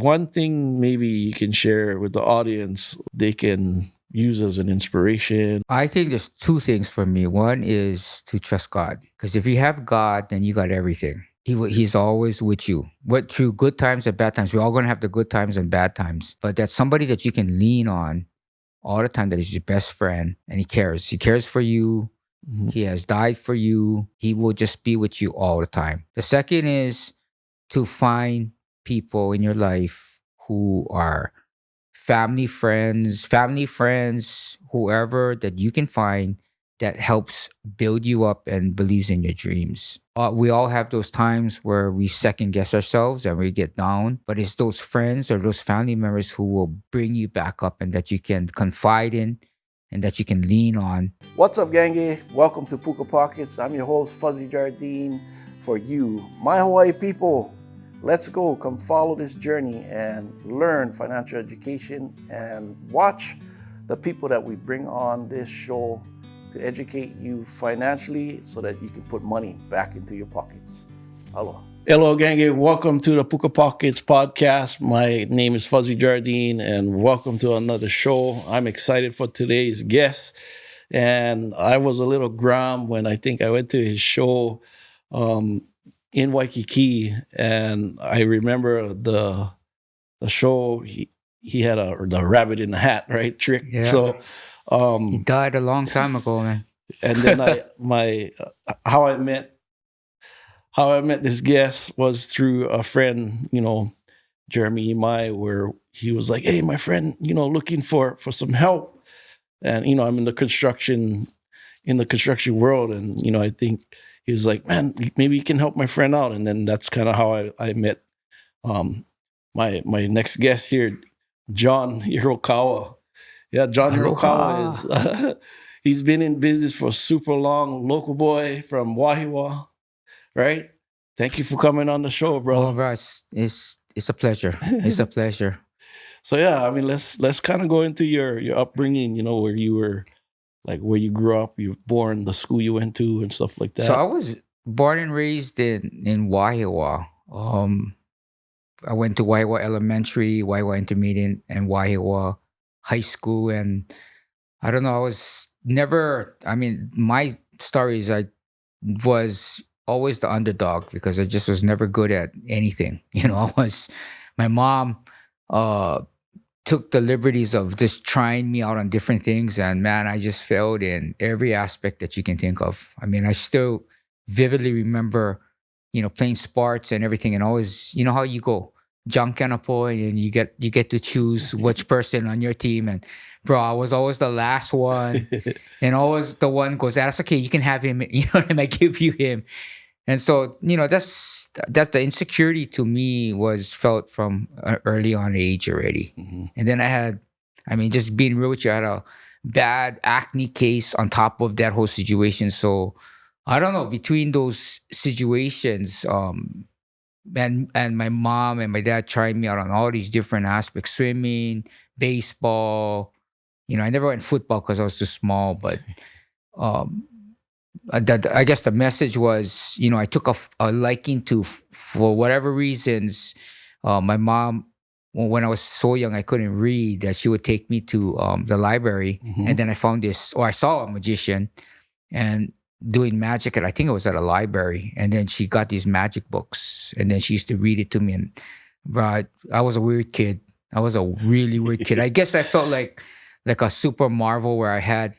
one thing maybe you can share with the audience they can use as an inspiration? I think there's two things for me. One is to trust God, because if you have God, then you got everything. He's always with you. What through good times and bad times, we're all gonna have the good times and bad times. But that's somebody that you can lean on all the time. That is your best friend, and he cares. He cares for you. Mhm. He has died for you. He will just be with you all the time. The second is to find people in your life who are family friends, whoever that you can find that helps build you up and believes in your dreams. We all have those times where we second guess ourselves and we get down, but it's those friends or those family members who will bring you back up and that you can confide in and that you can lean on. What's up, gangy? Welcome to Puka Pockets. I'm your host, Fuzzy Jardine. For you, my Hawaii people, let's go. Come follow this journey and learn financial education and watch the people that we bring on this show to educate you financially so that you can put money back into your pockets. Aloha. Hello, gangy. Welcome to the Puka Pockets podcast. My name is Fuzzy Jardine, and welcome to another show. I'm excited for today's guest. And I was a little grum when I think I went to his show in Waikiki, and I remember the show. He had the rabbit in the hat, right, trick. Yeah. So He died a long time ago, man. and then how I met this guest was through a friend, Jeremy Imai, where he was like, "Hey, my friend, looking for some help," and I'm in the construction world, and I think he was like, "Man, maybe you can help my friend out," and then that's kind of how I met my next guest here, John Hirokawa. Yeah, John Hirokawa is he's been in business for super long. Local boy from Wahiwa, right? Thank you for coming on the show, bro. Oh, bro, it's a pleasure. It's a pleasure. So yeah, I mean, let's kind of go into your upbringing. Where you were, like where you grew up, you were born, the school you went to, and stuff like that. So I was born and raised in Wahiwa. I went to Wahiwa Elementary, Wahiwa Intermediate, and Wahiwa High School. And I don't know, I was never, my story is I was always the underdog because I just was never good at anything. My mom took the liberties of just trying me out on different things. And man, I just failed in every aspect that you can think of. I still vividly remember, playing sports and everything, and always, how you go Jankanapo and you get to choose which person on your team. And bro, I was always the last one and always the one goes, "That's okay, you can have him." I give you him. And so, that's the insecurity to me was felt from an early on age already. Mhm. And then I had, just being real with you, I had a bad acne case on top of that whole situation. So I don't know, between those situations, and my mom and my dad tried me out on all these different aspects, swimming, baseball. I never went football because I was too small, but I guess the message was, I took a liking to, for whatever reasons, my mom, when I was so young, I couldn't read, that she would take me to the library. Mhm. And then I saw a magician and doing magic I think it was at a library. And then she got these magic books and then she used to read it to me. And bro, I was a weird kid. I was a really weird kid. I guess I felt like a super Marvel where I had,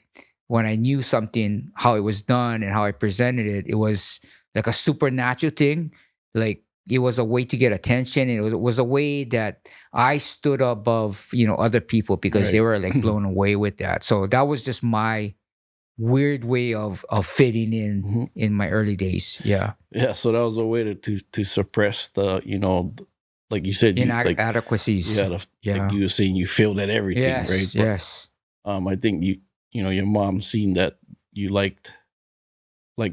when I knew something, how it was done and how I presented it, it was like a supernatural thing. Like it was a way to get attention. And it was a way that I stood above, other people because they were like blown away with that. So that was just my weird way of fitting in my early days. Yeah. Yeah. So that was a way to suppress the, like you said, inadequacies. Like you were saying, you failed at everything, yes, right? But, yes. I think your mom seen that you liked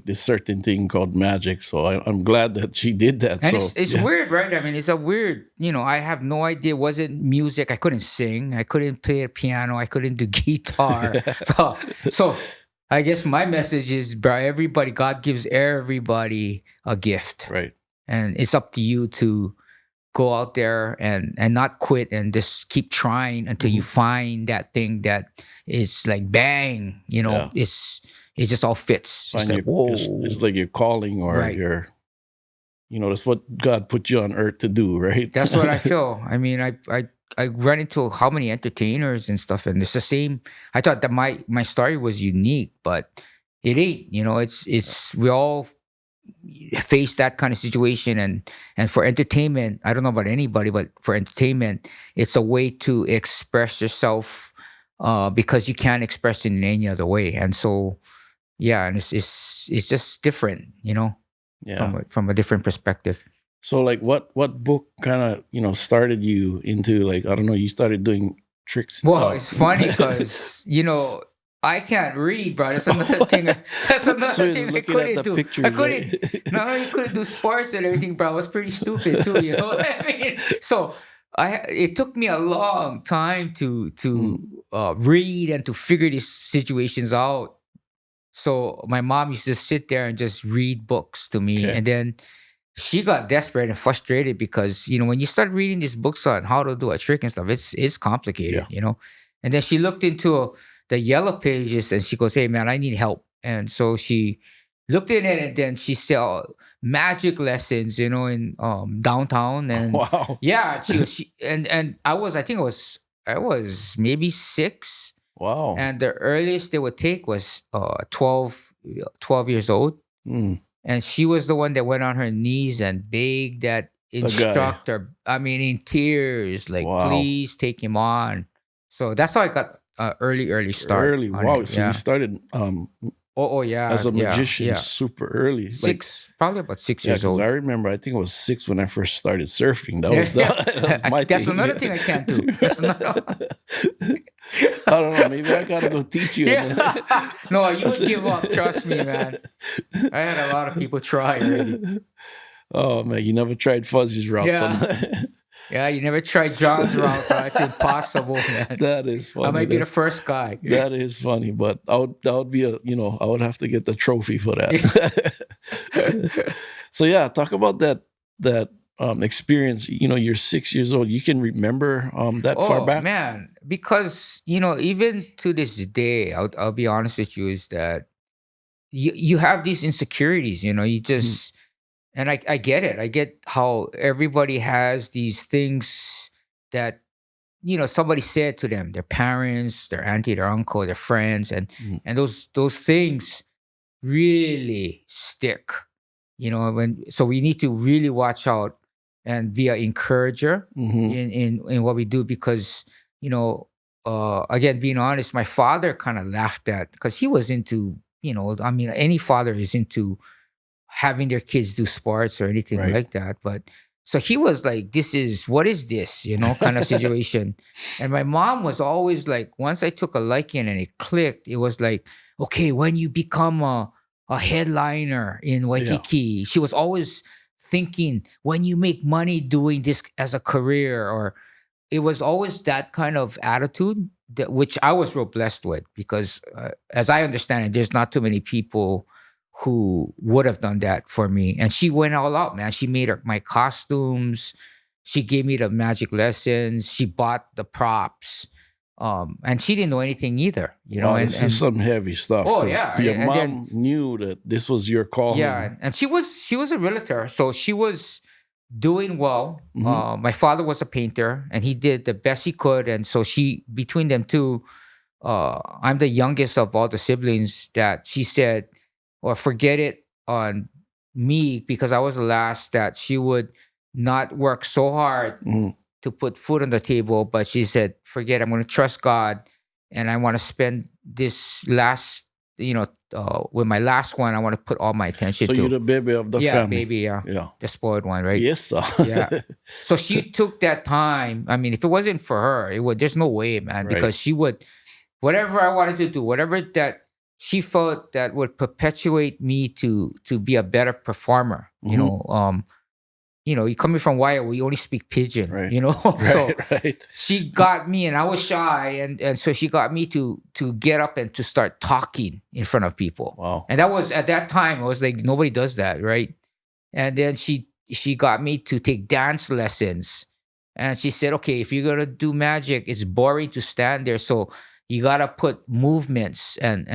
this certain thing called magic. So I'm glad that she did that. And so it's weird, right? It's a weird, I have no idea. It wasn't music. I couldn't sing. I couldn't play a piano. I couldn't do guitar. So I guess my message is, bro, God gives everybody a gift. Right. And it's up to you to go out there and not quit and just keep trying until you find that thing that is like bang, Yeah. it just all fits. It's Find like, your, whoa, it's like your calling or Right. your, that's what God put you on earth to do, right? That's what I feel. I mean, I run into how many entertainers and stuff, and it's the same. I thought that my story was unique, but it ain't. It's we all face that kind of situation, and for entertainment, I don't know about anybody, but for entertainment, it's a way to express yourself, because you can't express it in any other way, and so yeah, and it's just different, Yeah. from a different perspective. So like what book kind of, started you into, like, I don't know, you started doing tricks? Well, it's funny because I can't read, bro. That's another thing. That's So another you're thing just I looking at couldn't the do. pictures, I couldn't. right? Not only couldn't do sports and everything, bro. I was pretty stupid too. You know what I mean? So it took me a long time to read and to figure these situations out. So my mom used to sit there and just read books to me, Okay. and then she got desperate and frustrated because when you start reading these books on how to do a trick and stuff, it's complicated, And then she looked into the yellow pages and she goes, "Hey man, I need help." And so she looked in it, and then she saw magic lessons, in downtown, and Wow. yeah, she and I think I was maybe 6, Wow. and the earliest they would take was 12 years old. Mm. And she was the one that went on her knees and begged that guy. instructor, I mean, in tears, like, Wow. please take him on. So that's how I got early start. Early. on Wow. it, So yeah. you started Oh, yeah. as a yeah, magician yeah. super early. Like, Six, probably about 6 yeah, years because old. I remember, I think it was 6 when I first started surfing. That was, that was my That's thing. another thing I can't do. That's another. I don't know. Maybe I gotta go teach you. Yeah. No, you would give up. Trust me, man. I had a lot of people try already. Oh man, you never tried Fuzzy's route. Yeah. Yeah, you never tried John's route, bro. It's impossible, man. That is funny. I might be the That's- first guy. That is funny, but that would be I would have to get the trophy for that. So yeah, talk about that experience. You're 6 years old. You can remember that far back. Man, because even to this day, I'll be honest with you, is that you have these insecurities. You just and I get it. I get how everybody has these things that somebody said to them, their parents, their auntie, their uncle, their friends, and Mm. and those things really stick. So we need to really watch out and be an encourager Mhm. in what we do, because again, being honest, my father kind of laughed at, because he was into I mean, any father is into having their kids do sports or anything Right. like that, but so he was like, what is this, kind of situation. And my mom was always like, once I took a liking and it clicked, it was like, okay, when you become a headliner in Waikiki, she was always thinking, when you make money doing this as a career, or it was always that kind of attitude, which I was real blessed with, because as I understand it, there's not too many people who would have done that for me. And she went all out, man. She made my costumes. She gave me the magic lessons. She bought the props. And she didn't know anything either, Wow, this is some heavy stuff. Oh, 'cause yeah, your and mom then- knew that this was your calling. yeah, and she was a realtor, so she was doing well. Mhm. My father was a painter, and he did the best he could. And so between them two, I'm the youngest of all the siblings, that she said, or forget it on me, because I was the last, that she would not work so hard Mhm. to put food on the table, but she said, forget it, I'm going to trust God, and I want to spend this last, with my last one, I want to put all my attention So to. you're the baby of the family. Baby, yeah. Yeah. The spoiled one, right? Yes, sir. Yeah. So she took that time. I mean, if it wasn't for her, there's no way, man, Right. because she would, whatever I wanted to do, whatever that she felt that would perpetuate me to be a better performer. Mhm. You coming from Wire, we only speak pidgin, Right. So Right. she got me, and I was shy, and so she got me to get up and to start talking in front of people. Wow. And that was, at that time, it was like, nobody does that, right? And then she she got me to take dance lessons, and she said, okay, if you're gonna do magic, it's boring to stand there, so you gotta put movements, and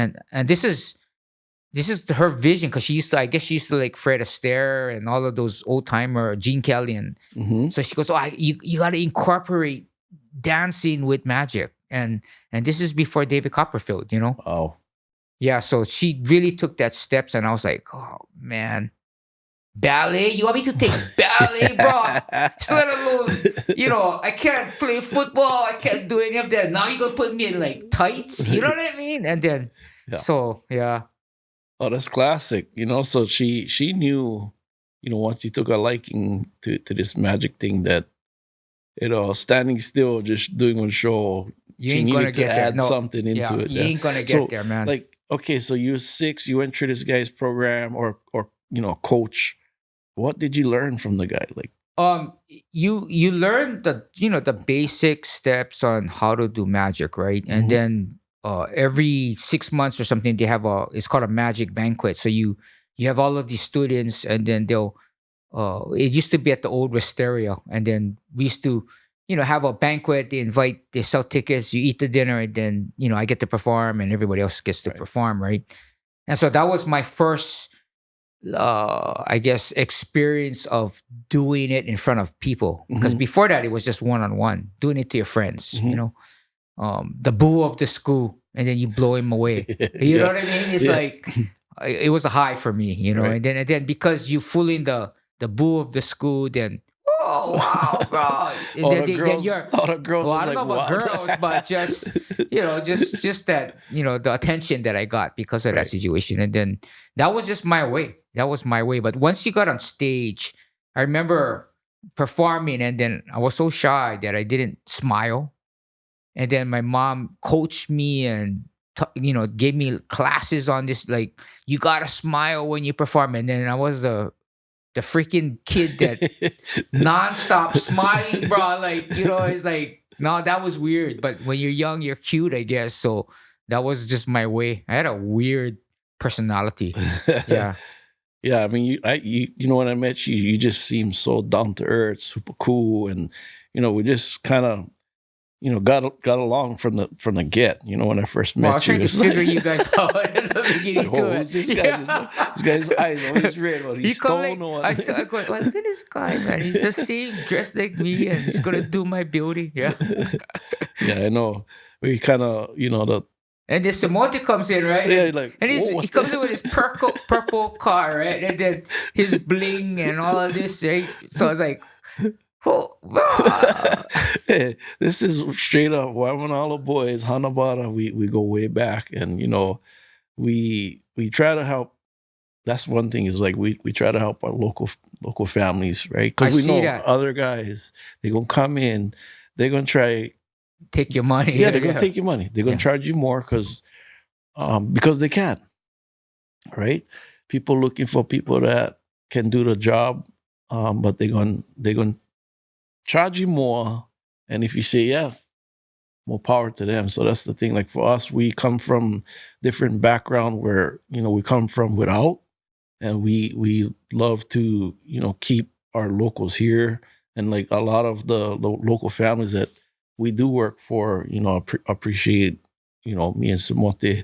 this is her vision, because she used to, I guess she used to like Fred Astaire and all of those old timer Gene Kelly, and Mm-hmm. so she goes, you got to incorporate dancing with magic, and this is before David Copperfield, Wow. yeah. So she really took that steps, and I was like, oh man, ballet? You want me to take ballet, bro? So let alone, I can't play football. I can't do any of that. Now you're gonna put me in like tights. You know what I mean? And then, Yeah. so yeah. Oh, that's classic. So she knew, once you took a liking to this magic thing, that standing still, just doing one show, You she ain't gonna needed to get there. add No, something into yeah, it. you ain't gonna So, get there, man. like, okay, so you were 6, you went through this guy's program, or coach. What did you learn from the guy? Like, You learn the basic steps on how to do magic, right? And Mhm. then every 6 months or something, they have it's called a magic banquet. So you have all of these students, and then they'll it used to be at the old Wisteria, and then we used to have a banquet. They sell tickets, you eat the dinner, and then I get to perform, and everybody else gets to Right. perform, right? And so that was my first I guess experience of doing it in front of people, because Mhm. before that it was just one-on-one, doing it to your friends, Mhm. the boo of the school, and then you blow him away. You know Yeah. what I mean? It's Yeah. like it was a high for me, Right. and then because you fool in the boo of the school, then oh wow, bro, and All then, the girls, you're all the girls well, was I don't like, know about what? girls, but just just that the attention that I got because of that Right. situation, and then that was just my way. That was my way. But once you got on stage, I remember performing, and then I was so shy that I didn't smile. And then my mom coached me and gave me classes on this, like, you gotta smile when you perform. And then I was the freaking kid that nonstop smiling, bro. Like, it's like, no, that was weird. But when you're young, you're cute, I guess. So that was just my way. I had a weird personality. Yeah. Yeah, I mean, when I met you, you just seemed so down to earth, super cool, and we just kind of got along from the get. When I first met Well, I was trying you, to it's figure like, you guys out at the beginning like, to oh, it. who's this guy? This guy's eyes always red. What, He he's come stoned like, or what? I go, well, look at this guy, man. He's the same, dressed like me, and he's gonna do my beauty. Yeah. Yeah, I know. We kind of, the And then Samote comes in, right? yeah, And, like, and whoa, he what's comes that? in with his purple car, right? And then his bling and all of this, right? So I was like, oh, ah. Hey, this is straight up. When all the boys, Hanabata, we go way back, and we try to help. That's one thing, is like we try to help our local families, right? I Because we see know that. other guys, they're gonna come in, they're gonna try. Take your money. Yeah, they're gonna take your money. They're gonna Yeah. charge you more because they can, right? People looking for people that can do the job, but they're gonna charge you more. And if you say yeah, more power to them. So that's the thing. Like for us, we come from different background where we come from without, and we love to keep our locals here, and like a lot of the local families that we do work for, appreciate me and Samote,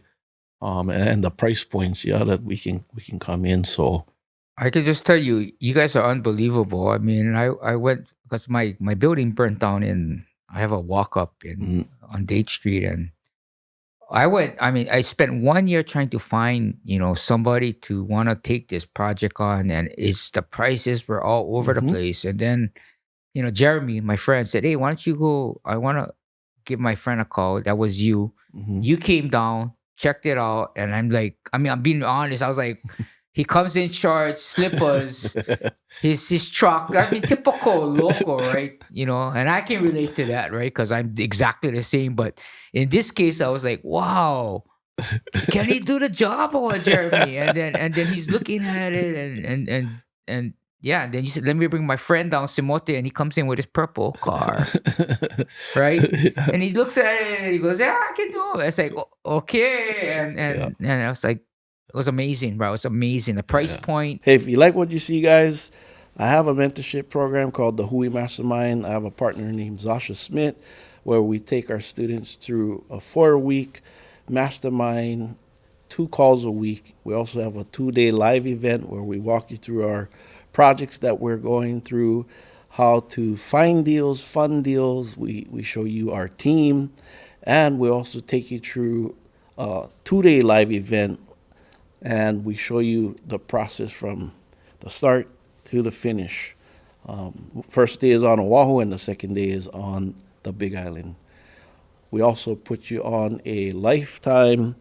and the price points, yeah, that we can come in. So I can just tell you, you guys are unbelievable. I mean, I went because my building burnt down, and I have a walk up on Date Street, and I went. I mean, I spent 1 year trying to find somebody to want to take this project on, and the prices were all over the Mhm. place. And then Jeremy, my friend, said, "Hey, why don't you go? I want to give my friend a call." That was you. Mhm. You came down, checked it out, and I'm like, I mean, I'm being honest. I was like, he comes in shorts, slippers, his truck. I mean, typical local, right? And I can relate to that, right? Because I'm exactly the same. But in this case, I was like, wow, can he do the job or what, Jeremy? And then he's looking at it, and yeah. And then you said, let me bring my friend down, Simote, and he comes in with his purple car, right? And he looks at it and he goes, "Yeah, I can do it." It's like, okay, and I was like, it was amazing, bro. It was amazing. The price Yeah. point. Hey, if you like what you see, guys, I have a mentorship program called the Hui Mastermind. I have a partner named Zasha Smith, where we take our students through a 4-week mastermind, 2 calls a week. We also have a 2-day live event where we walk you through our projects that we're going through, how to find deals, fund deals. We show you our team, and we also take you through a 2-day live event, and we show you the process from the start to the finish. First day is on Oahu, and the second day is on the Big Island. We also put you on a lifetime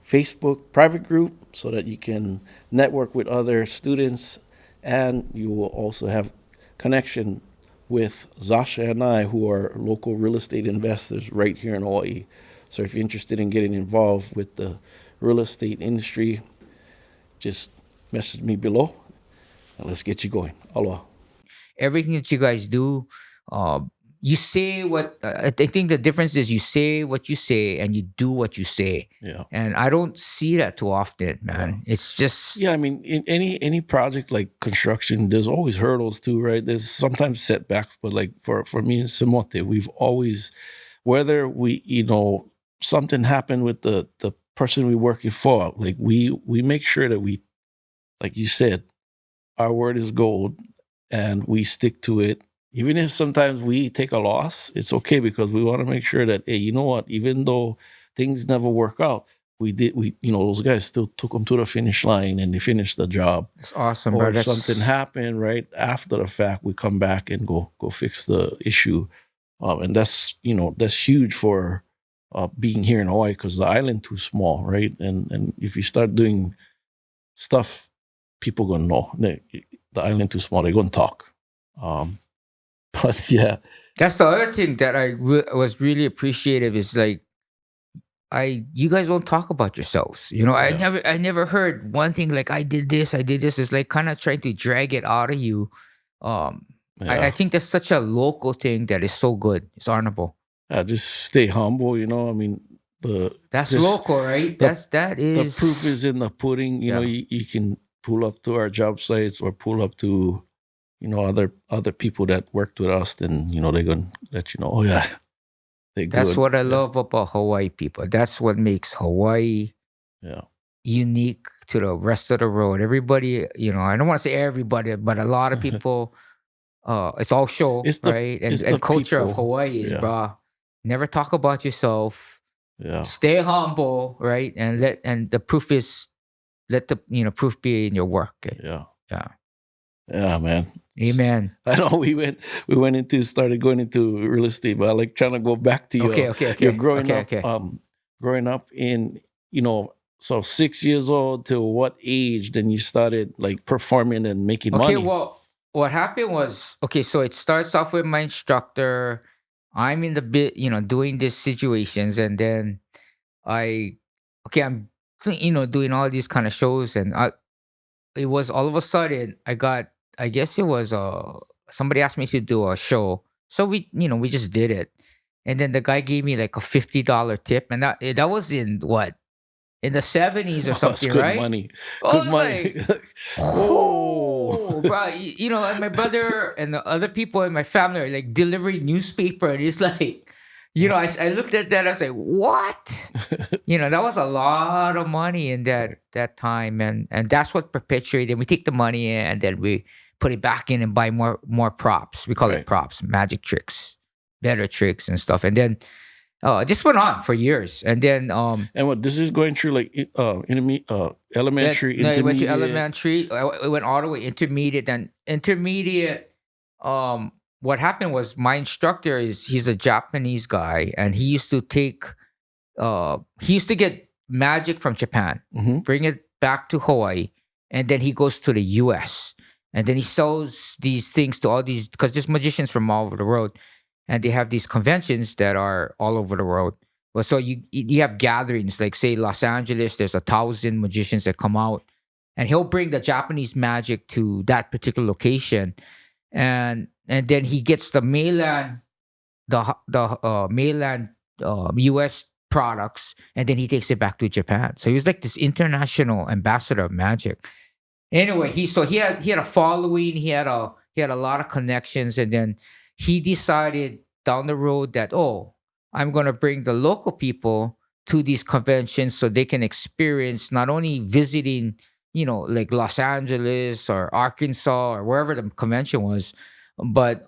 Facebook private group so that you can network with other students, and you will also have connection with Zasha and I, who are local real estate investors right here in Hawaii. So if you're interested in getting involved with the real estate industry, just message me below and let's get you going. Aloha. Everything that you guys do, you say what I think the difference is you say what you say and you do what you say. Yeah. And I don't see that too often, man. It's just Yeah, I mean, in any project like construction, there's always hurdles too, right? There's sometimes setbacks, but like for me and Simote, we've always, whether we, something happened with the person we working for, like we make sure that we, like you said, our word is gold, and we stick to it. Even if sometimes we take a loss, it's okay because we want to make sure that, hey, you know what? Even though things never work out, those guys still took them to the finish line and they finished the job. it's awesome, Or bro. if That's something happened right after the fact, we come back and go fix the issue. And that's huge for being here in Hawaii because the island too small, right? And if you start doing stuff, people gonna know the island too small. They're gonna talk. But yeah, that's the other thing that I was really appreciative is like you guys don't talk about yourselves. Yeah. I never heard one thing like I did this, I did this. It's like kind of trying to drag it out of you. Um, I Yeah, think that's such a local thing that is so good. It's honorable. just stay humble. I mean, That's just local, right? the That the proof is is in the pudding. yeah. You can pull up to our job sites or pull up to other people that worked with us. Then they're gonna let you know. Oh yeah, they're That's good. what I Yeah, love about Hawaii people. That's what makes Hawaii yeah. unique to the rest of the world. Everybody, I don't want to say everybody, but a lot of people, it's all show, It's the right? it's And the culture of people. Hawaii is, Yeah, bruh, never talk about yourself. yeah, Stay humble, right? And the proof is let the proof be in your work. yeah, Yeah. yeah, man. Amen. I know we started going into real estate, but I like trying to go back to Okay, your growing up, okay. growing up in so 6 years old to what age then you started like performing and making Okay, money? well, what happened was okay, so it starts off with my instructor. I'm in the bit, doing these situations, and then I, okay, I'm, doing all these kind of shows, and it was all of a sudden I got, I guess it was somebody asked me to do a show, so we just did it, and then the guy gave me like a $50 tip, and that was in what in the 70s or Oh, that's something, good right? money. Oh, Good it was money. like, Whoa. oh, bro, and my brother and the other people in my family are like delivering newspaper, and it's like, I looked at that, I was like, what? That was a lot of money in that time, and that's what perpetuated. We take the money and then we put it back in and buy more props. We call it Right. props, magic tricks, better tricks and stuff, and then it just went on for years, and then And what this is going through like elementary, no, it went to intermediate. elementary. It went all the way intermediate. Then intermediate. What happened was my instructor he's a Japanese guy, and he used to take. He used to get magic from Japan, Hmm. bring it back to Hawaii, and then he goes to the U.S. and then he sells these things to all these because there's magicians from all over the world, and they have these conventions that are all over the world. Well, so you have gatherings like say Los Angeles. There's 1,000 magicians that come out, and he'll bring the Japanese magic to that particular location, and then he gets the mainland the mainland U.S. products, and then he takes it back to Japan. So he was like this international ambassador of magic. Anyway, he had a following. He had a lot of connections, and then he decided down the road that, oh, I'm going to bring the local people to these conventions so they can experience not only visiting, like Los Angeles or Arkansas or wherever the convention was, but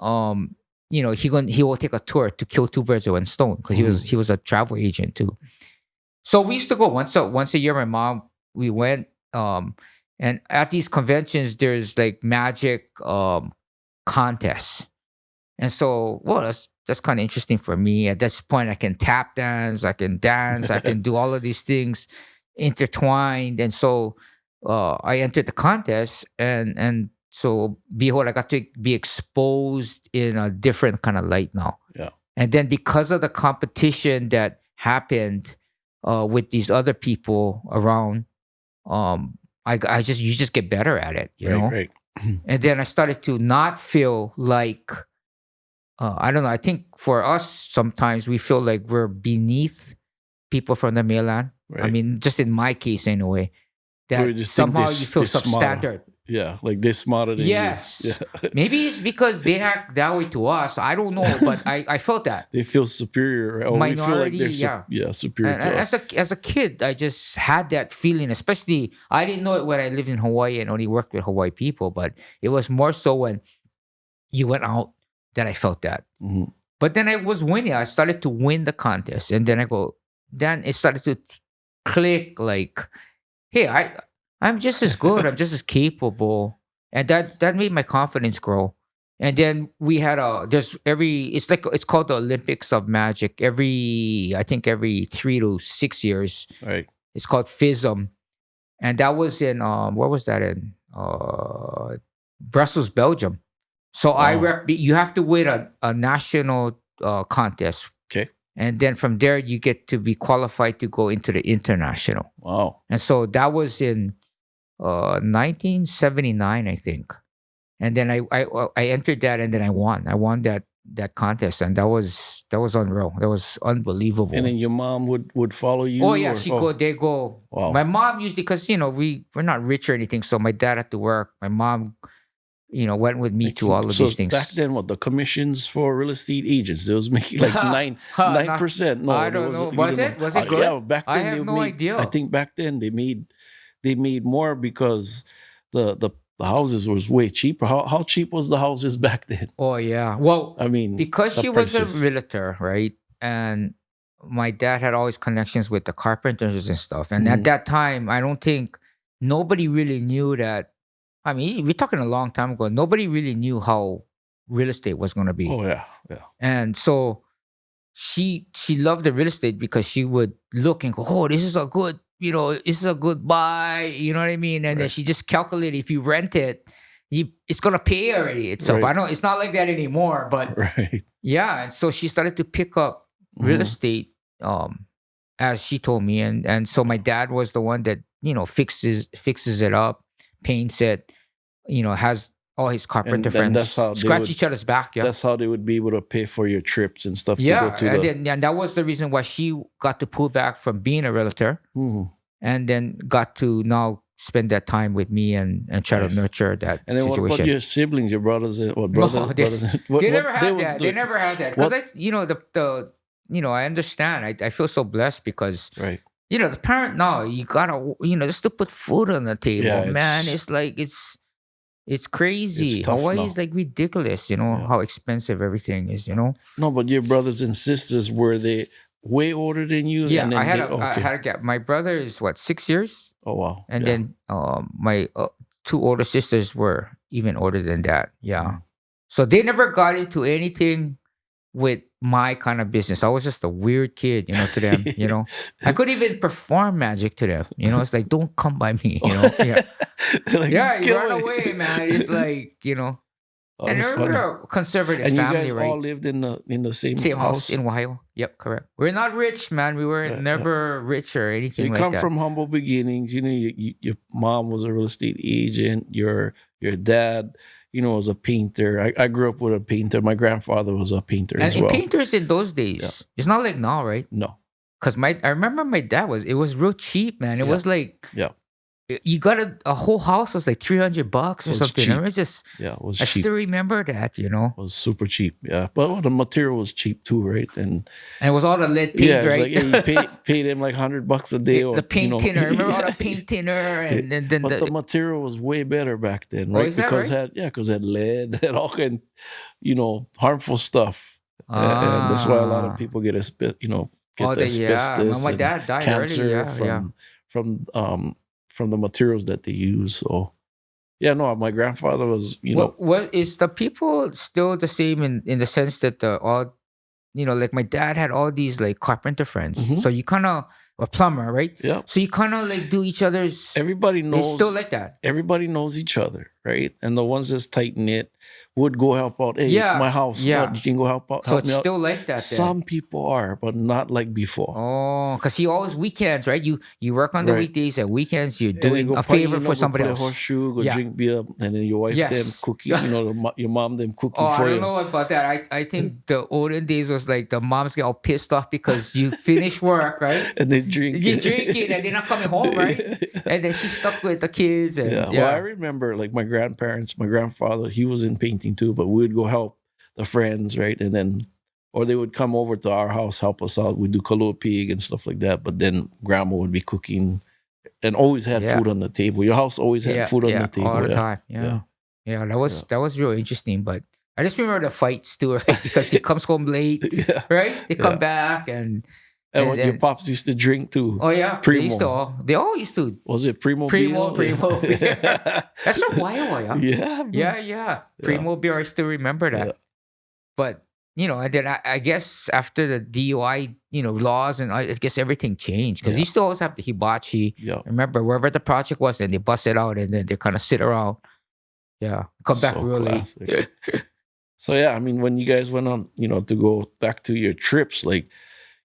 he will take a tour to kill two birds with one stone because he was a travel agent too. So we used to go once a year. My mom, we went, and at these conventions, there's like magic contests, and so that's kind of interesting for me. At this point, I can tap dance, I can dance, I can do all of these things intertwined, and so I entered the contest, and so behold, I got to be exposed in a different kind of light now. Yeah. And then because of the competition that happened with these other people around, you just get better at it, you know. Right. And then I started to not feel like I don't know. I think for us sometimes we feel like we're beneath people from the mainland. Right. I mean, just in my case anyway, Or that just think somehow this- you feel this smarter. substandard. Yeah, like they're smarter than Yes. you. Yeah. Maybe it's because they act that way to us. I don't know, but I felt that. They feel superior, right? Or we feel like Minority, they're yeah. superior And to us. as a kid, I just had that feeling. Especially, I didn't know it when I lived in Hawaii and only worked with Hawaii people. But it was more so when you went out that I felt that. Mhm. But then I was winning. I started to win the contest, and then then it started to click. Like, hey, I'm just as good. I'm just as capable, and that made my confidence grow. And then we had it's called the Olympics of Magic. I think every 3 to 6 years, Right. it's called FISM, and that was in where was that in? Brussels, Belgium. So Wow. you have to win a national contest, Okay. and then from there you get to be qualified to go into the international. Wow. And so that was in 1979, I think. And then I entered that, and then I won. I won that contest, and that was unreal. That was unbelievable. And then your mom would follow you? Oh yeah, or- they go. Wow. My mom usually, because we're not rich or anything, so my dad had to work. My mom, went with me to all of So these things. back then, what the commissions for real estate agents? They was making like nine Not- percent. No, I there don't know. you Was know, it? Was it good? Yeah, back then I have they no made, idea. I think back then they made more because the houses was way cheaper. How cheap was the houses back then? Oh yeah. Well, I mean, because the she was prices. a realtor, right? And my dad had always connections with the carpenters and stuff. And at Mhm. that time, I don't think nobody really knew that. I mean, we're talking a long time ago. Nobody really knew how real estate was going to be. Oh yeah. And so she loved the real estate because she would look and go, oh, this is a good, this is a good buy. You know what I mean? And then Right. she just calculated if you rent it, it's gonna pay already itself. Right. I know it's not like that anymore, but Right. yeah. And so she started to pick up real Mhm. estate, as she told me, and so my dad was the one that fixes it up, paints it, has all his carpenter And friends that's how they scratch would- each other's back. Yeah. That's how they would be able to pay for your trips and stuff Yeah, to go to and the. then and that was the reason why she got to pull back from being a realtor, Mhm. and then got to now spend that time with me and try Nice. to nurture that And then what situation. about your siblings, your brothers, and what brothers? No, they- brothers They never had was that. They doing? never had that because What- I understand. I feel so blessed because Right. the parent now you gotta just to put food on the table, Yeah, man. It's like it's crazy. It's tough Hawaii now. is like ridiculous. Yeah. How expensive everything is. No, but your brothers and sisters, were they way older than you? Yeah, And then I had they- I had a gap. My brother is 6 years, Oh wow. and Yeah. then my 2 older sisters were even older than that. Yeah, Mm. so they never got into anything with my kind of business. I was just a weird kid, to them. I could even perform magic to them. It's like, don't come by me. Yeah, They're like, yeah, you "Get run away, man. It's like Oh, and that's we're funny. a conservative And you family, guys right? all lived in the same Same house. house in Ohio. Yep, correct. We're not rich, man. We were Yeah, never rich or So anything you like come that. from humble beginnings. Your mom was a real estate agent. Your dad, was a painter. I grew up with a painter. My grandfather was a painter And as well. painters in those days, it's not like now, right? No. Because I remember my dad it was real cheap, man. It Yeah. was like Yeah. you got a whole house was like $300 or Was something. I cheap. remember just Yeah, it was I cheap. still remember that, It was super cheap. Yeah, but well, the material was cheap too, right? And and it was all the lead yeah, paint, it's like right? yeah, you paid him like $100 a day, The or paint thinner. Remember all the yeah. paint thinner, and then But the the material was way better back then, oh, right? is that Because right? because it had lead and all kind, harmful stuff, and that's why a lot of Ah, people get get oh, the yeah. asbestos My and dad died early. cancer Yeah, yeah. from from the materials that they use. So yeah, no, my grandfather was, What is the people still the same in the sense that the all like my dad had all these like carpenter friends. hmm So you kind of a plumber, right? yeah. So you kind of like do each other's. Everybody It's still knows like that. everybody knows each other, right? And the ones that's tight knit would go help out. Hey, my Yeah, house, what, yeah. you can go help out, So help it's me out. still like that then. Some people are, but not like before. Oh, because you always weekends, right? You work on the Right. weekdays and weekends. You're And then doing go a party, favor for go somebody play else. horseshoe, go Yeah. drink beer, and then your wife them Yes. cooking, your mom them Oh, cooking I for don't you. know about that. I think the olden days was like the moms get all pissed off because you finish work, right? And they drink. You're drinking and they're not coming home, right? And then she's stuck with the kids and Yeah. Well, I remember like my grandparents, my grandfather, he was in painting too, but we would go help the friends, right? And then, or they would come over to our house, help us out. We'd do kalua pig and stuff like that. But then grandma would be cooking and always had Yeah. food on the table. Your house always had Yeah, food on yeah, the table. all the Yeah. time. Yeah. Yeah, that was Yeah. that was real interesting. But I just remember the fights too, right? Because he comes home late, Yeah. right? They come Yeah. back and And what your then pops used to drink too. oh yeah, Primo. they all used to Was it Primo Primo beer? beer. Yeah. That's from Waiwa, yeah. Yeah, bro. Yeah, yeah. Yeah. Primo beer, I still remember that. Yeah. But and then I guess after the DUI, laws and I guess everything changed because Yeah. you still always have the hibachi. Yeah. Remember wherever the project was, and they bust it out, and then they kind of sit around. Yeah, come back So real late. classic. So yeah, I mean, when you guys went on, to go back to your trips, like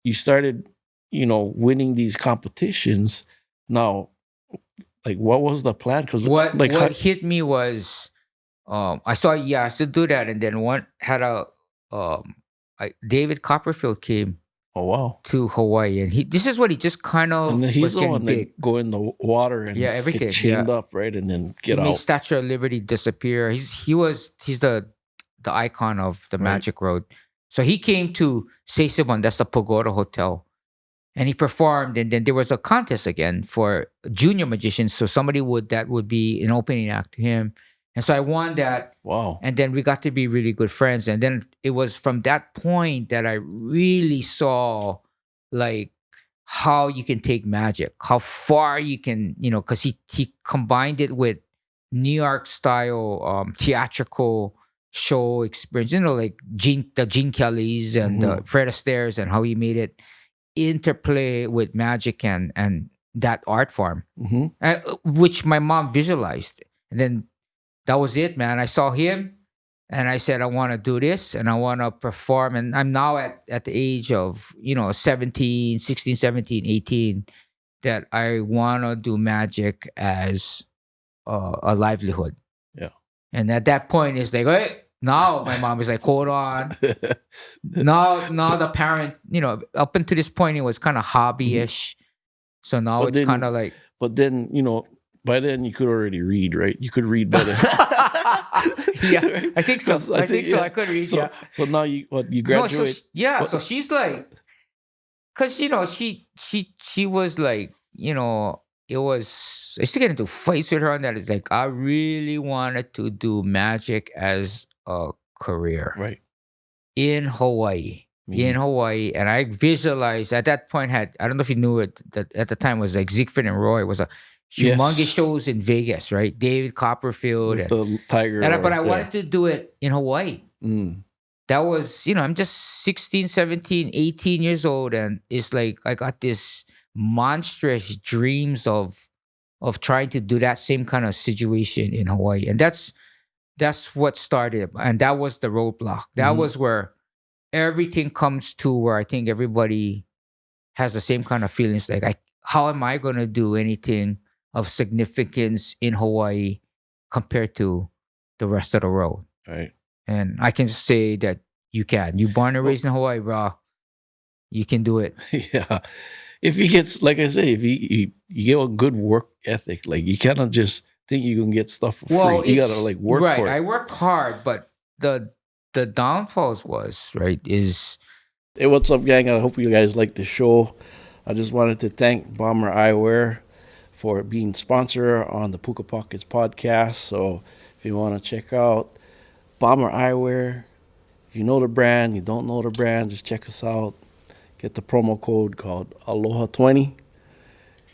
you started, winning these competitions. Now, like, what was the plan? Because What like, what hit me was, I saw I still do that, and then one had David Copperfield came oh wow, to Hawaii, and this is what he just kind of and then he's was the getting one big. that go in the water and Yeah, everything, get chained yeah. up, right, and then He get made out. Statue of Liberty disappear. He's the icon of the Right. Magic Road. So he came to Seisubon, that's the Pagoda Hotel, and he performed. And then there was a contest again for junior magicians. So that would be an opening act to him. And so I won that. Wow. And then we got to be really good friends. And then it was from that point that I really saw like how you can take magic, how far you can, because he combined it with New York style theatrical show experience, like the Gene Kellys and the Fred Astaire's, and how he made it interplay with magic and that art form, hmm which my mom visualized. And then that was it, man. I saw him and I said, I want to do this and I want to perform. And I'm now at the age of, 17, 16, 17, 18, that I want to do magic as a livelihood. Yeah. And at that point, it's like, hey, now my mom is like, hold on. Now the parent, up until this point, it was kind of hobbyish. So now But it's then- kind of like, But then, by then you could already read, right? You could read better. yeah, Right? I think so. 'Cause I think so. yeah. I could read. So, Yeah. so now you No, graduate. so What- she's like, cause she was like, it was. I used to get into fights with her on that. It's like I really wanted to do magic as a career Right. in Hawaii. In Mhm. Hawaii, and I visualized at that point I don't know if you knew it, that at the time was like Siegfried and Roy was a humongous Yes. shows in Vegas, right? David Copperfield, With and, the tiger. but I yeah. wanted to do it in Hawaii. Mm. That was, I'm just 16, 17, 18 years old. And it's like, I got this monstrous dreams of trying to do that same kind of situation in Hawaii. And that's what started. And that was the roadblock. That Mhm. was where everything comes to where I think everybody has the same kind of feelings. Like, how am I going to do anything of significance in Hawaii compared to the rest of the world? Right. And I can say that you can. You born and raised in Hawaii, bro. you can do it. Yeah. If he gets, like I say, if you get a good work ethic, like you cannot just think you can get stuff for Well, free. You gotta it's like work right. for it. I work hard, but the downfalls was right is Hey, what's up, gang? I hope you guys like the show. I just wanted to thank Bomber Eyewear for being sponsor on the Puka Pockets podcast. So if you want to check out Bomber Eyewear, if you know the brand, you don't know the brand, just check us out. Get the promo code called Aloha20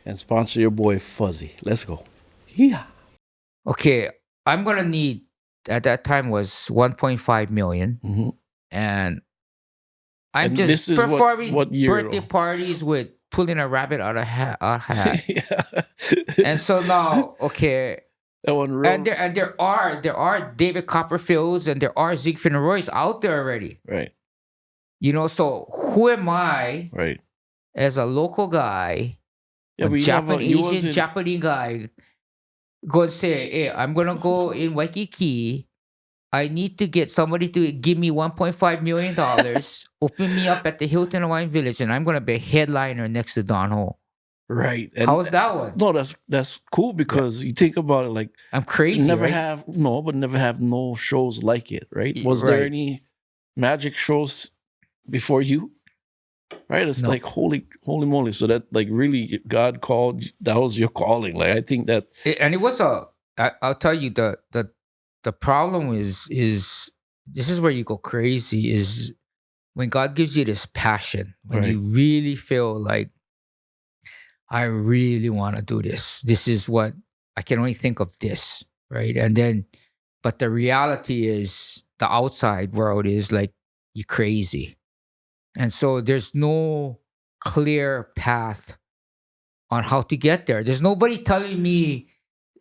and sponsor your boy Fuzzy. Let's go. Yeah. okay. I'm gonna need at that time was 1.5 million, hmm and I'm And just this is performing what year? birthday parties with pulling a rabbit out of a hat. Yeah. And so now, okay, That one real. and there are David Copperfields and there are Siegfried and Roy's out there already. Right. You know, so who am I Right. as a local guy, Yeah, a but Asian Japanese guy, go and say, hey, I'm gonna go in Waikiki. I need to get somebody to give me $1.5 million, open me up at the Hilton Hawaiian Village, and I'm gonna be a headliner next to Don Ho. Right. And How's that one? no, that's cool because you think about it, like I'm crazy, never right? never have no shows like it, right? Y- Was there right. any magic shows before you? Right? It's No. like holy moly. So that like really God called, that was your calling. Like I think that And it was I'll tell you the problem is this is where you go crazy is when God gives you this passion, when Right. you really feel like I really want to do this. This is what I can only think of this, right? And then but the reality is the outside world is like you crazy. And so there's no clear path on how to get there. There's nobody telling me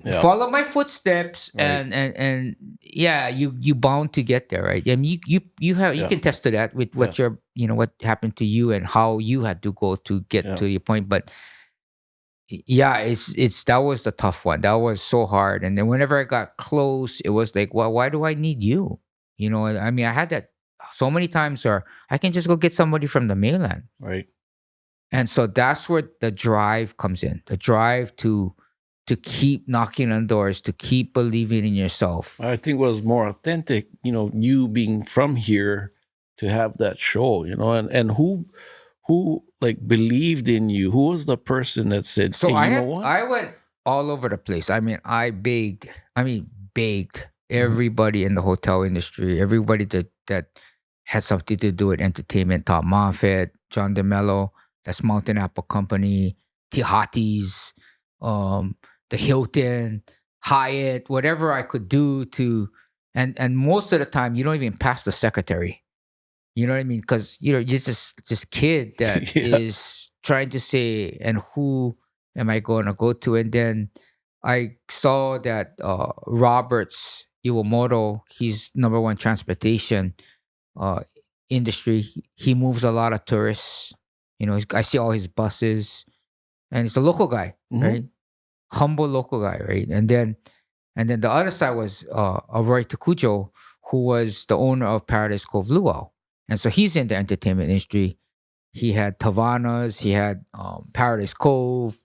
Yeah. follow my footsteps Right. and yeah, you bound to get there, right? I mean you have you Yeah. can test to that with what your what happened to you and how you had to go to get Yeah. to your point. But yeah, it's that was the tough one. That was so hard. And then whenever I got close, it was like, well, why do I need you? You know, I mean, I had that so many times where I can just go get somebody from the mainland. Right. And so that's where the drive comes in. The drive to keep knocking on doors, to keep believing in yourself. I think was more authentic, you being from here to have that show, and who like believed in you? Who was the person that said, So hey, you know what? I went all over the place. I mean, begged Mm-hmm. everybody in the hotel industry, everybody that had something to do with entertainment, Tom Moffat, John DeMello, that's Mountain Apple Company, Tihatis, the Hilton, Hyatt, whatever I could do to, and most of the time you don't even pass the secretary. You know what I mean? Because you're just this kid that is trying to say, and who am I going to go to? And then I saw that Roberts Iwamoto, he's number one transportation uh, industry. He moves a lot of tourists. I see all his buses, and he's a local guy, Mhm. right? Humble local guy, right? And then the other side was Roy Takujo, who was the owner of Paradise Cove Luau. And so he's in the entertainment industry. He had Tavanas, he had Paradise Cove.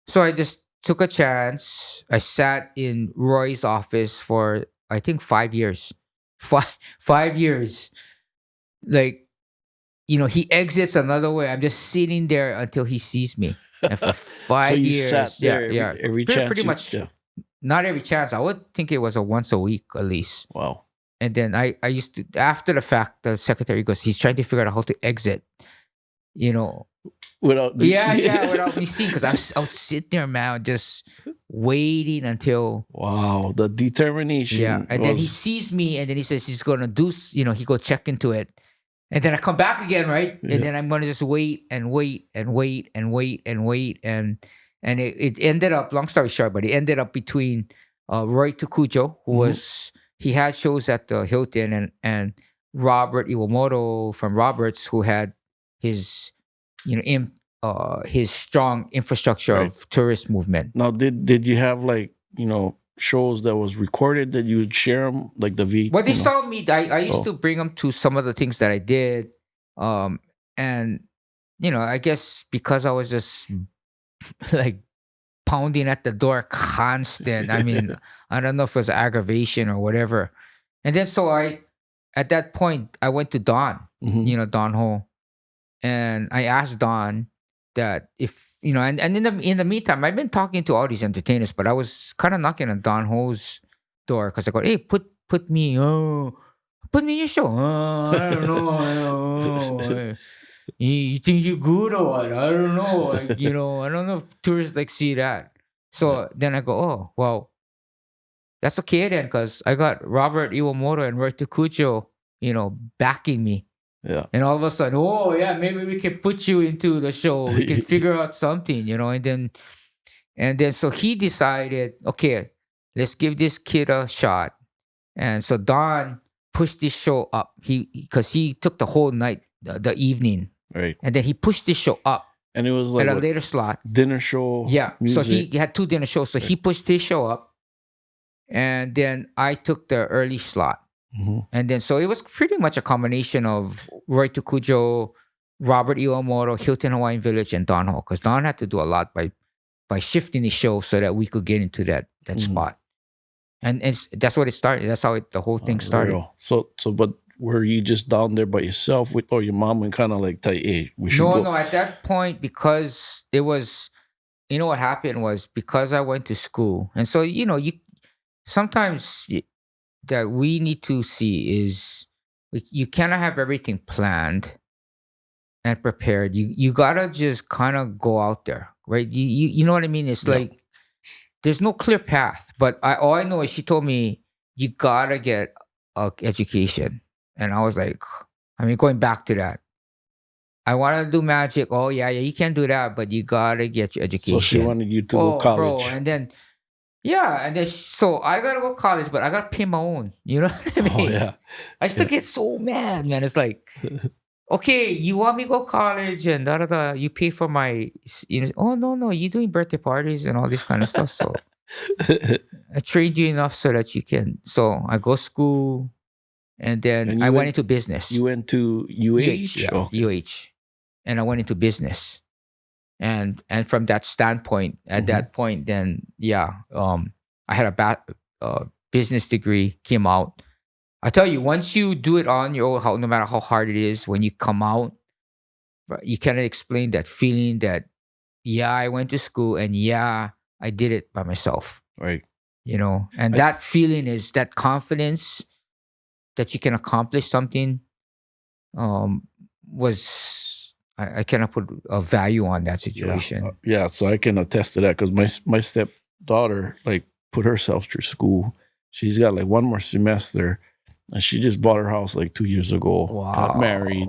So I just took a chance. I sat in Roy's office for I think 5 years. 5 years. Like, he exits another way. I'm just sitting there until he sees me. And for 5 So you years, sat there yeah, every pretty, chance. pretty much. Yeah. Not every chance. I would think it was a once a week at least. Wow. And then I used to, after the fact, the secretary goes, he's trying to figure out how to exit, Without without me seeing, because I would sit there, man, just waiting until. Wow, the determination. Yeah, and then he sees me, and then he says he's gonna do, he go check into it, and then I come back again, right? Yeah. And then I'm gonna just wait and wait and wait and wait and wait, and it ended up, long story short, but it ended up between Roy Takujo, who was, he had shows at the Hilton, and Robert Iwamoto from Roberts, who had his, his strong infrastructure of tourist movement. Now, did you have like shows that was recorded that you would share them, like the Well, they saw me. I used to bring them to some of the things that I did. Um, and I guess because I was just like pounding at the door constant. I mean, I don't know if it was aggravation or whatever. And then so at that point, I went to Don, Hmm. Don Ho, and I asked Don that if and in the meantime, I've been talking to all these entertainers, but I was kind of knocking on Don Ho's door because I go, hey, put me in your show. I don't know. I don't know. You think you're good or what? I don't know. I don't know if tourists like see that. Yeah. So then I go, oh, well, that's okay then, because I got Robert Iwamoto and Roy Takucho, backing me. Yeah. And all of a sudden, oh yeah, maybe we can put you into the show. We can figure out something, and then so he decided, okay, let's give this kid a shot. And so Don pushed this show up. Because he took the whole night, the evening, Right. and then he pushed this show up And it was at like a what, later slot. dinner show, Yeah. So music. he had two dinner shows. So he pushed his show up, and then I took the early slot. Hmm. And then so it was pretty much a combination of Roy Takujo, Robert Iwamoto, Hilton Hawaiian Village, and Don Ho. Because Don had to do a lot by shifting the show so that we could get into that spot. And that's what it started. That's how the whole thing started. Real. So, but were you just down there by yourself with, or your mom and kind of like tell you, hey, we should go? No, at that point, because it was, what happened was because I went to school. And so, you sometimes that we need to see is you cannot have everything planned and prepared. You gotta just kind of go out there, right? You know what I mean? It's Yeah. like there's no clear path. But all I know is she told me you gotta get a education, and I was like, going back to that. I want to do magic. Oh yeah, you can do that, but you gotta get your education. So she wanted you to go college. Bro, and then so I gotta go college, but I gotta pay my own. You know what I mean? Oh yeah. I still get so mad, man. It's like, okay, you want me to go college and da da da. You pay for my, oh no, you doing birthday parties and all this kind of stuff. So I trained you enough so that you can. So I go school, and then And I you went went- into business. You went to UH. Yeah, Okay. UH, and I went into business, and from that standpoint, at that point, then I had a business degree, came out. I tell you, once you do it on your own, no matter how hard it is, when you come out, but you cannot explain that feeling that I went to school and I did it by myself, Right. and that feeling is that confidence that you can accomplish something. Was I cannot put a value on that situation. Yeah. So I can attest to that because my stepdaughter like put herself through school. She's got like one more semester, and she just bought her house like 2 years ago. Got married,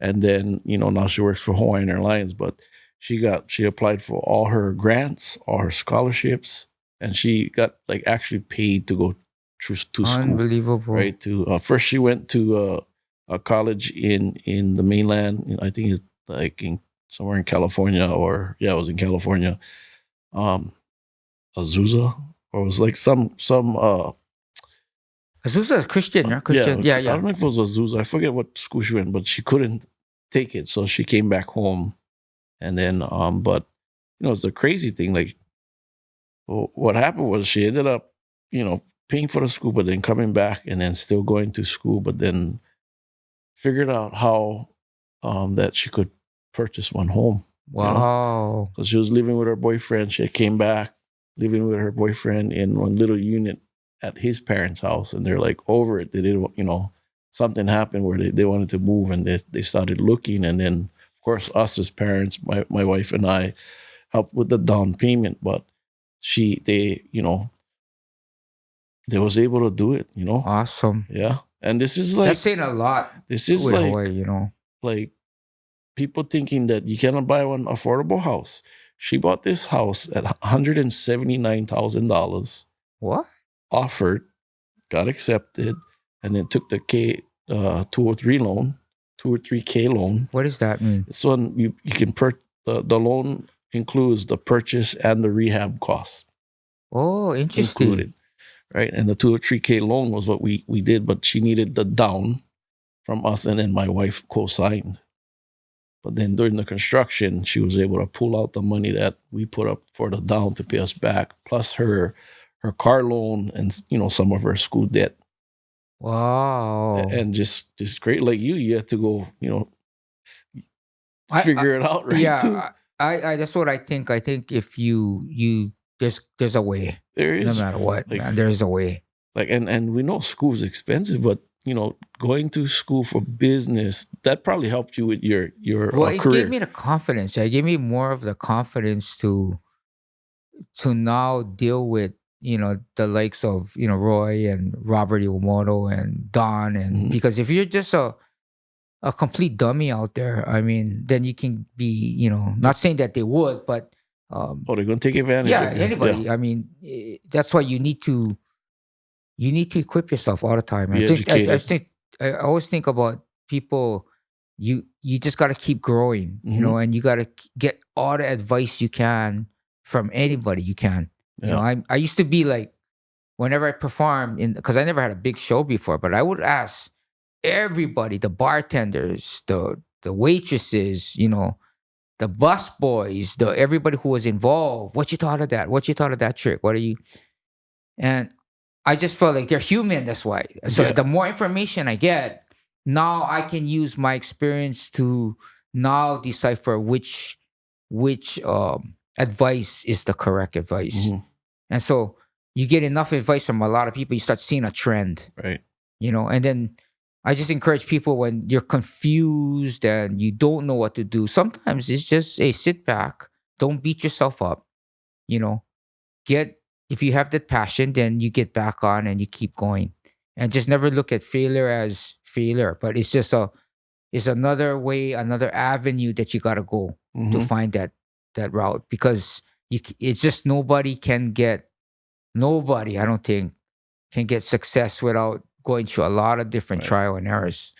and then now she works for Hawaiian Airlines. But she applied for all her grants, all her scholarships, and she got like actually paid to go to school. Unbelievable. Right. To first she went to a college in the mainland. I think it's like somewhere in California, or it was in California. Azusa, or it was like some Azusa is Christian, right? Christian. I Yeah. don't know if it was Azusa. I forget what school she went, but she couldn't take it, so she came back home. And then, but it's the crazy thing. Like, what happened was she ended up, paying for the school, but then coming back and then still going to school, but then figured out how that she could purchase one home. Wow. So she was living with her boyfriend. She came back living with her boyfriend in one little unit at his parents' house, and they're like over it. They didn't, something happened where they wanted to move, and they started looking. And then, of course, us as parents, my wife and I, helped with the down payment. But they was able to do it. Awesome. Yeah, and this is like That's saying a lot. This is with like Hawaii, like people thinking that you cannot buy one affordable house. She bought this house at $179,000. What? Offered, got accepted, and then took the 203 loan, 203K loan. What does that mean? So you can the loan includes the purchase and the rehab costs. Oh, interesting. Included, right? And the 203K loan was what we did, but she needed the down from us, and then my wife co-signed. But then during the construction, she was able to pull out the money that we put up for the down to pay us back, plus her car loan and some of her school debt. Wow. And just great, like you had to go, I figure it out, right? Too. yeah, I that's what I think. I think if you there's a way. There No is, matter what, like, man, there's a way. like, and we know school's expensive, but going to school for business, that probably helped you with your Well, it gave career. me the confidence. It gave me more of the confidence to now deal with the likes of Roy and Robert Iwamoto and Don, and Mhm. because if you're just a complete dummy out there, I mean, then you can be not saying that they would, but Oh, they're gonna take advantage yeah, of you. anybody. I mean, that's why you need to equip yourself all the time. Be I think I educated. think I always think about people. You just got to keep growing, Mhm. and you got to get all the advice you can from anybody you can. Yeah. I used to be like, whenever I perform because I never had a big show before, but I would ask everybody, the bartenders, the waitresses, the bus boys, the everybody who was involved. What you thought of that? What you thought of that trick? What are you? And I just felt like they're human. That's why. So Yeah. the more information I get, now I can use my experience to now decipher which advice is the correct advice. Mhm. And so you get enough advice from a lot of people, you start seeing a trend, Right. and then I just encourage people when you're confused and you don't know what to do. Sometimes it's just, hey, sit back, don't beat yourself up, get, if you have that passion, then you get back on and you keep going, and just never look at failure as failure, but it's just it's another way, another avenue that you got to go to Mhm. find that route, because it's just nobody, I don't think, can get success without going through a lot of different Right. trial and errors.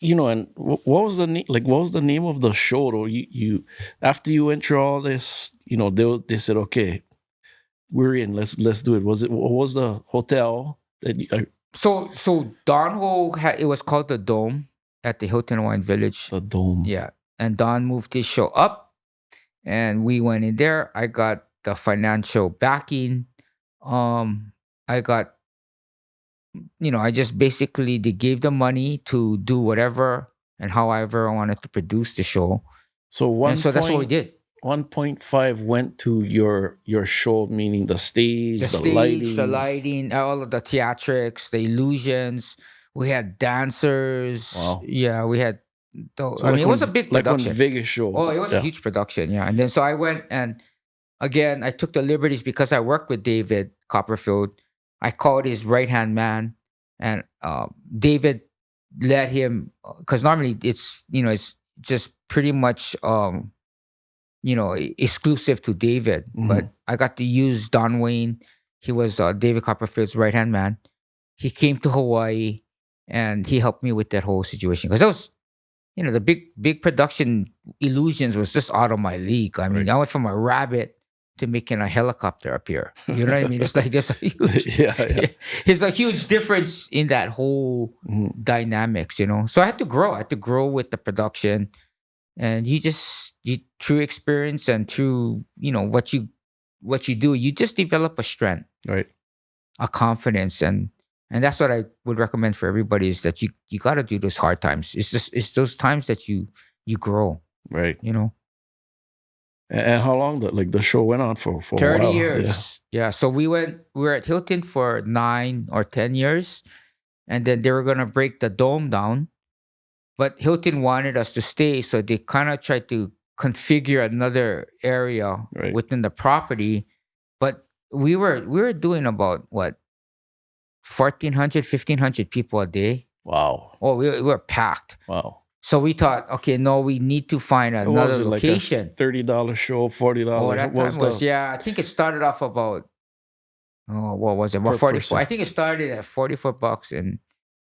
And what was the name? Like, what was the name of the show? Though you after you went through all this, they said, okay, we're in. Let's do it. What was the hotel that So Don Ho it was called the Dome at the Hilton Hawaiian Village. the Dome? Yeah, and Don moved his show up, and we went in there. I got the financial backing. I got, I just basically, they gave the money to do whatever and however I wanted to produce the show, So and so that's what we did. 1.5 went to your show, meaning the stage, The the stage, the lighting. lighting, all of the theatrics, the illusions. We had dancers. Wow. Yeah, we had. So I mean, it was a big like production. one Vegas show. Oh, it was a huge production, yeah. And then so I went, and again, I took the liberties because I worked with David Copperfield. I called his right hand man, and David let him, because normally it's just pretty much exclusive to David. Mhm. But I got to use Don Wayne. He was David Copperfield's right hand man. He came to Hawaii, and he helped me with that whole situation, because that was, the big production illusions was just out of my league. I mean, Right. I went from a rabbit to making a helicopter appear. You know what I mean? It's like there's a huge, Yeah. there's a huge difference in that whole Mhm. dynamics. So I had to grow. I had to grow with the production, and you through experience and through what you do, you just develop a strength, Right. a confidence, and that's what I would recommend for everybody, is that you got to do those hard times. It's those times that you grow. Right. And how long the show went on for 30 a while? years. Yeah. So we were at Hilton for 9 or 10 years, and then they were gonna break the dome down, but Hilton wanted us to stay, so they kind of tried to configure another area Right. within the property. But we were doing about what, 1,400, 1,500 people a day. Wow. Oh, we were packed. Wow. So we thought, okay, no, we need to find What another was it, location. like a $30 show, $40? Oh, that time was, yeah, I think it started off about, what was it? About Per 44. I person. think it started at $44,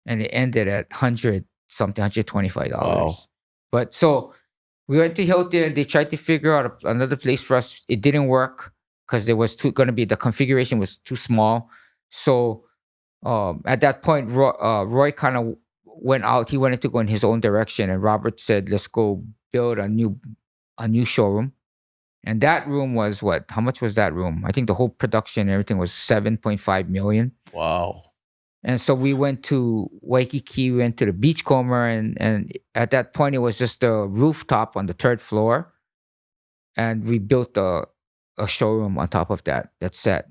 and it ended at 100 something, $125. Wow. But so we went to Hilton. They tried to figure out another place for us. It didn't work because there was the configuration was too small. So at that point, Roy kind of went out. He wanted to go in his own direction, and Robert said, "Let's go build a new showroom." And that room was what? How much was that room? I think the whole production and everything was 7.5 million. Wow. And so we went to Waikiki, we went to the Beachcomber, and at that point it was just a rooftop on the third floor, and we built a showroom on top of that. That set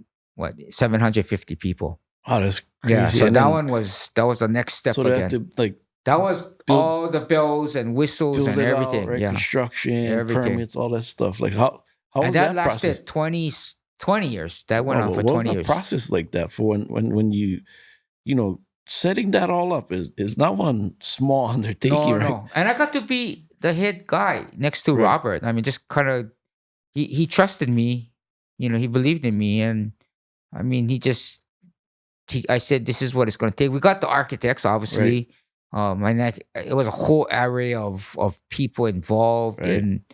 750 people. Wow, that's crazy. Yeah, so And that then- one was the next step So they again. had to like That was all the bells and whistles build and it everything. out, right? Yeah, Construction, Everything. permits, all that stuff. Like how was and that process? lasted 20 years. That went Wow, on for what 20 was years. the process like that for when you know setting that all up is not one small undertaking, No, right? no. And I got to be the head guy next to Right. Robert. I mean, just kind of, he trusted me. He believed in me. And I mean, I said, this is what it's going to take. We got the architects, obviously. It was a whole array of people involved Right. in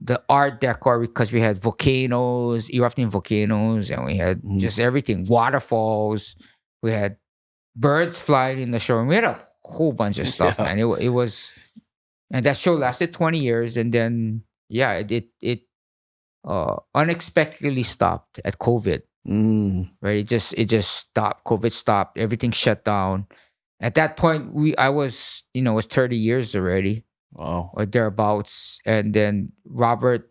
the art decor, because we had volcanoes, erupting volcanoes, and we had just everything, waterfalls. We had birds flying in the showroom. We had a whole bunch of stuff, Yeah. man. It was, and that show lasted 20 years, and then it unexpectedly stopped at COVID. Right, it just stopped. COVID stopped. Everything shut down. At that point, I was 30 years already, Wow. or thereabouts, and then Robert,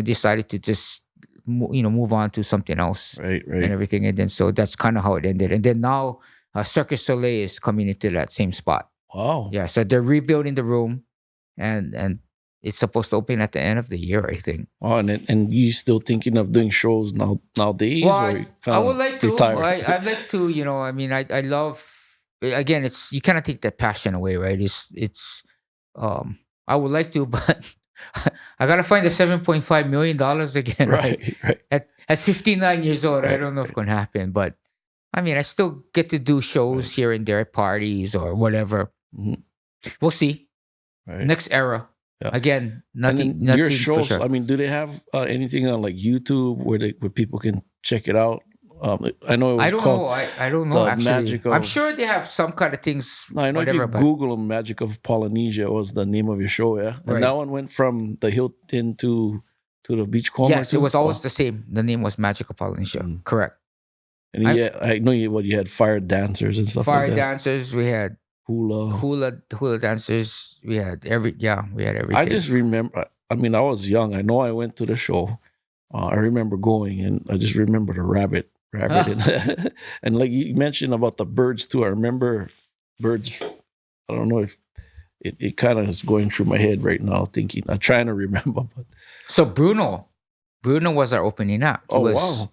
decided to just move on to something else Right. and everything, and then so that's kind of how it ended. And then now Cirque du Soleil is coming into that same spot. Wow. Yeah, so they're rebuilding the room, and it's supposed to open at the end of the year, I think. Oh, and you still thinking of doing shows nowadays? Well, or you I kinda would like to. retired? I'd like to. I mean, I love. Again, it's, you cannot take that passion away, right? It's. I would like to, but I gotta find the $7.5 million again. Right. Right. At 59 years old, I Right, don't know if it's gonna happen, but I mean, I still get to do shows here and there, parties or whatever. Mhm. We'll see. Right. Next era. Yeah. Again, And nothing. then Nothing your for shows, sure. I mean, do they have anything on like YouTube where people can check it out? I know it was I don't called. know. I don't know The actually. Magic I'm of- sure they have some kind of things. No, I know whatever, if but you Google Magic of Polynesia was the name of your show, yeah. And Right. that one went from the Hilton to the Beachcomber. yes, it too? was always Oh. the same. The name was Magical Polynesia. Mm. Correct. And I know you had fire dancers and stuff Fire like that. dancers. We had Hula. hula dancers. We had everything. I just remember. I mean, I was young. I know I went to the show. I remember going, and I just remember the rabbit, and, and like you mentioned about the birds too. I remember birds. I don't know if it kind of is going through my head right now, thinking. I'm trying to remember, but So Bruno was our opening act. wow,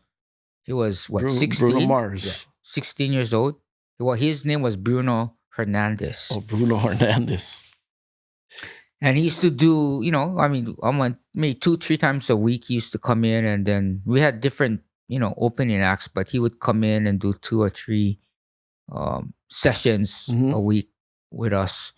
He was what, Bruno, 16? Bruno Mars. 16 years old. Well, his name was Bruno Hernandez. Oh, Bruno Hernandez. And he used to do, I mean, maybe 2-3 times a week. He used to come in, and then we had different, opening acts, but he would come in and do 2 or 3 sessions Mhm. a week with us.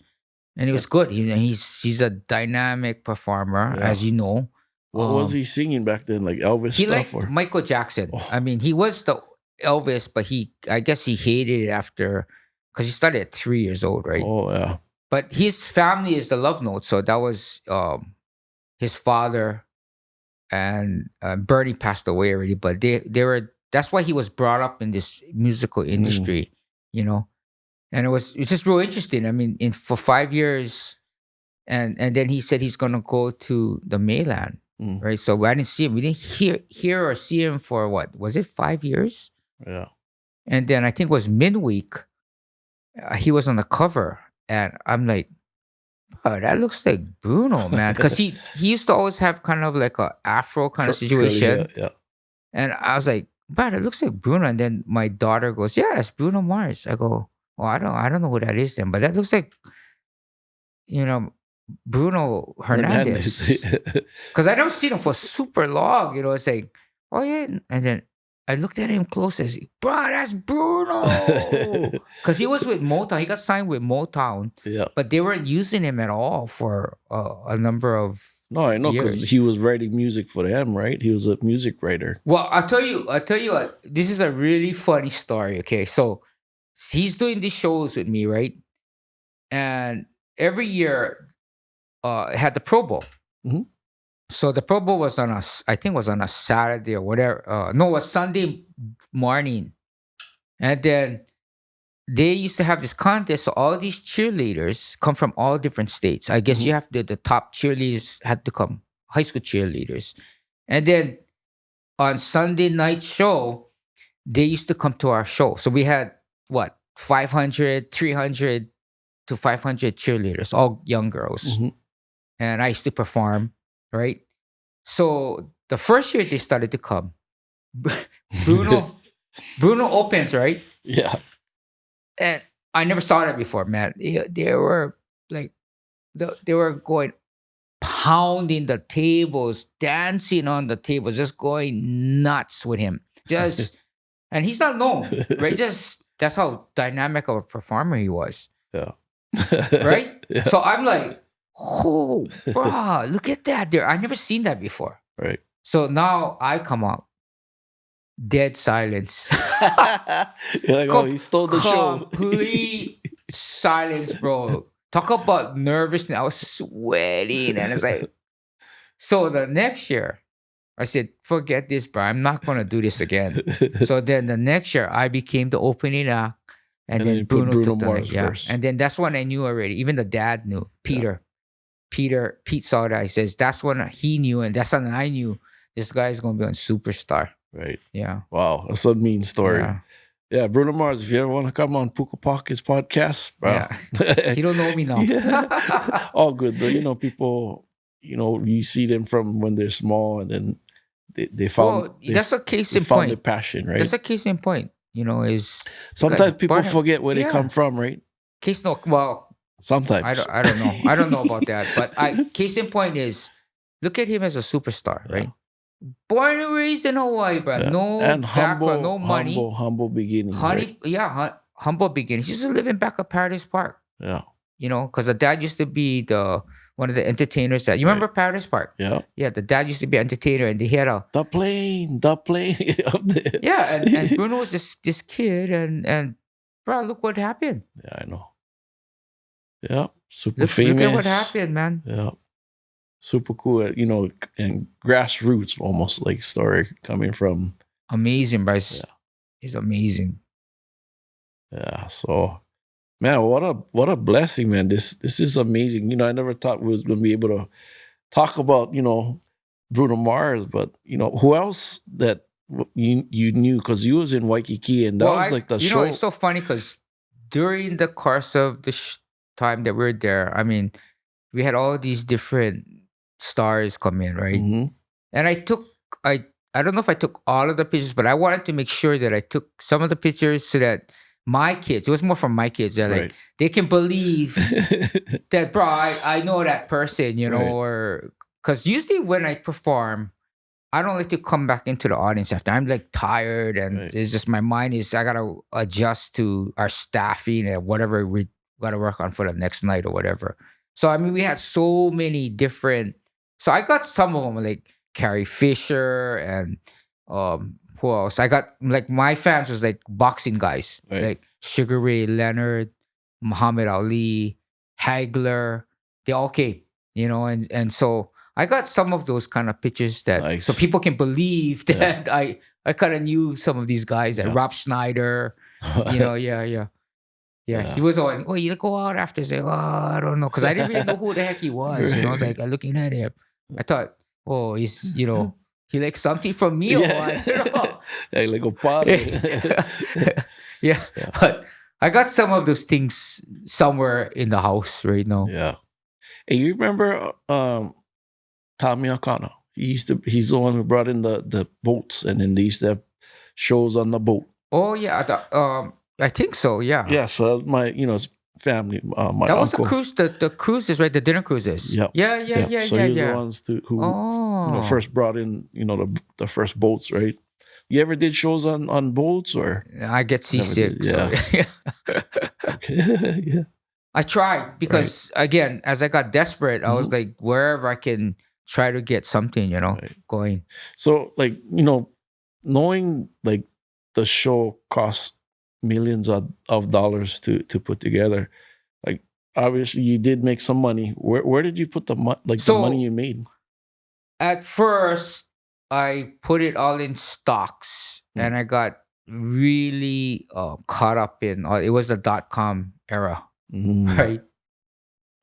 And it was good. He's a dynamic performer, Yeah. as you know. What was he singing back then? Like Elvis He stuff, liked or Michael Jackson. Oh. I mean, he was the Elvis, but I guess he hated it after, because he started at 3 years old, right? oh yeah, But his family is the Love Note, so that was his father, and Bernie passed away already. But they were. That's why he was brought up in this musical industry, And it's just real interesting. I mean, for 5 years, and then he said he's gonna go to the mainland, right? So I didn't see him. We didn't hear or see him for what was it, 5 years? yeah. And then I think it was midweek. He was on the cover, and I'm like, oh, that looks like Bruno, man, because he used to always have kind of like a afro kind of situation, Yeah. and I was like, but it looks like Bruno. And then my daughter goes, yeah, that's Bruno Mars. I go, well, I don't know who that is then, but that looks like, Bruno Hernandez. Because I don't see him for super long, It's like, oh yeah, and then I looked at him close and said, bro, that's Bruno. Because he was with Motown. He got signed with Motown, Yeah. but they weren't using him at all for a number of No, I know, because years. he was writing music for them, right? He was a music writer. Well, I'll tell you what, this is a really funny story, okay? So he's doing these shows with me, right? and every year it had the Pro Bowl. Mhm. So the Pro Bowl was on I think it was on a Saturday or whatever. No, it was Sunday morning, and then they used to have this contest. So all these cheerleaders come from all different states. I guess Mhm. you have the top cheerleaders had to come, high school cheerleaders, and then on Sunday night show, they used to come to our show. So we had what 500, 300 to 500 cheerleaders, all young girls, Mhm. and I used to perform, right? So the first year they started to come, Bruno Bruno opens, right? Yeah. And I never saw that before, man. They were like they were going pounding the tables, dancing on the tables, just going nuts with him. Just and he's not known, right? Just that's how dynamic of a performer he was, Yeah. right? Yeah. So I'm like, oh, bruh, look at that there. I never seen that before. Right. So now I come out, dead silence. You're like, oh, he stole the show. Complete silence, bro. Talk about nervousness. I was sweating, and it's like, so the next year, I said, forget this, bro. I'm not gonna do this again. So then the next year, I became the opening act, and And then then you put Bruno Bruno took the Mars yeah. first. And then that's when I knew already. Even the dad knew. Pete saw that. He says that's when he knew, and that's when I knew this guy is gonna be on Superstar. Right. Yeah. Wow. That's a mean story. Yeah. Yeah, Bruno Mars, if you ever want to come on Puka Pockets podcast, bro. Yeah. He don't know me now. Yeah. All good though. You know, people, you see them from when they're small and then they found Well, that's a case they in found their point. passion, right? That's a case in point. Is Sometimes people Barnum- forget where they yeah. come from, right? Case no. Well, Sometimes. I don't know. I don't know about that. But case in point is look at him as a superstar, right? Born and raised in Hawaii, bro. Yeah. No And background, no money. humble beginnings. Right? Humble beginnings. He used to live in back of Paradise Park. Yeah. Because the dad used to be one of the entertainers that you remember Paradise Park. Yeah. Yeah, the dad used to be an entertainer, and he had a The plane up there. yeah, and Bruno was this kid, and bro, look what happened. Yeah, I know. Yeah, super Look famous. at what happened, man. Yeah, super cool. And grassroots almost like story coming from. Amazing, bro. Yeah. It's amazing. Yeah. So, man, what a blessing, man. This is amazing. I never thought we was gonna be able to talk about Bruno Mars, but who else that you knew because you was in Waikiki and that was like the show. It's so funny because during the course of the time that we were there, I mean, we had all these different stars come in, right? Mhm. And I don't know if I took all of the pictures, but I wanted to make sure that I took some of the pictures so that my kids, it was more for my kids, that Right. they can believe that, bro, I know that person, Right. or because usually when I perform, I don't like to come back into the audience after. I'm like tired, and Right. it's just my mind is I gotta adjust to our staffing and whatever we gotta work on for the next night or whatever. So I mean, we had so many different. So I got some of them like Carrie Fisher and who else? I got like my fans was like boxing guys, Right. like Sugar Ray Leonard, Muhammad Ali, Hagler. They all came, and so I got some of those kind of pictures that Nice. so people can believe that I kind of knew some of these guys, like Yeah. Rob Schneider, yeah. Yeah. He was all, oh, you go out after, say, oh, I don't know, because I didn't really know who the heck he was. I was like looking at him, I thought, oh, he's he likes something from me or what? Yeah, like a party. Yeah, but I got some of those things somewhere in the house right now. Yeah. And you remember Tommy O'Connor? He's the one who brought in the boats, and then they used to have shows on the boat. Oh yeah, I think so. Yeah. Yeah, so my family, my That was uncle. the cruise. The cruises, right? The dinner cruises. Yep. Yeah. So he was the ones who Oh. first brought in the first boats, right? You ever did shows on boats or? I get seasick. Never did, So Okay. Yeah. I tried because again, as I got desperate, I was like, wherever I can try to get something, Right. going. So like knowing like the show costs millions of dollars to put together, like obviously you did make some money. Where did you put the the money you made? At first, I put it all in stocks, and I got really caught up in. It was the .com era, right?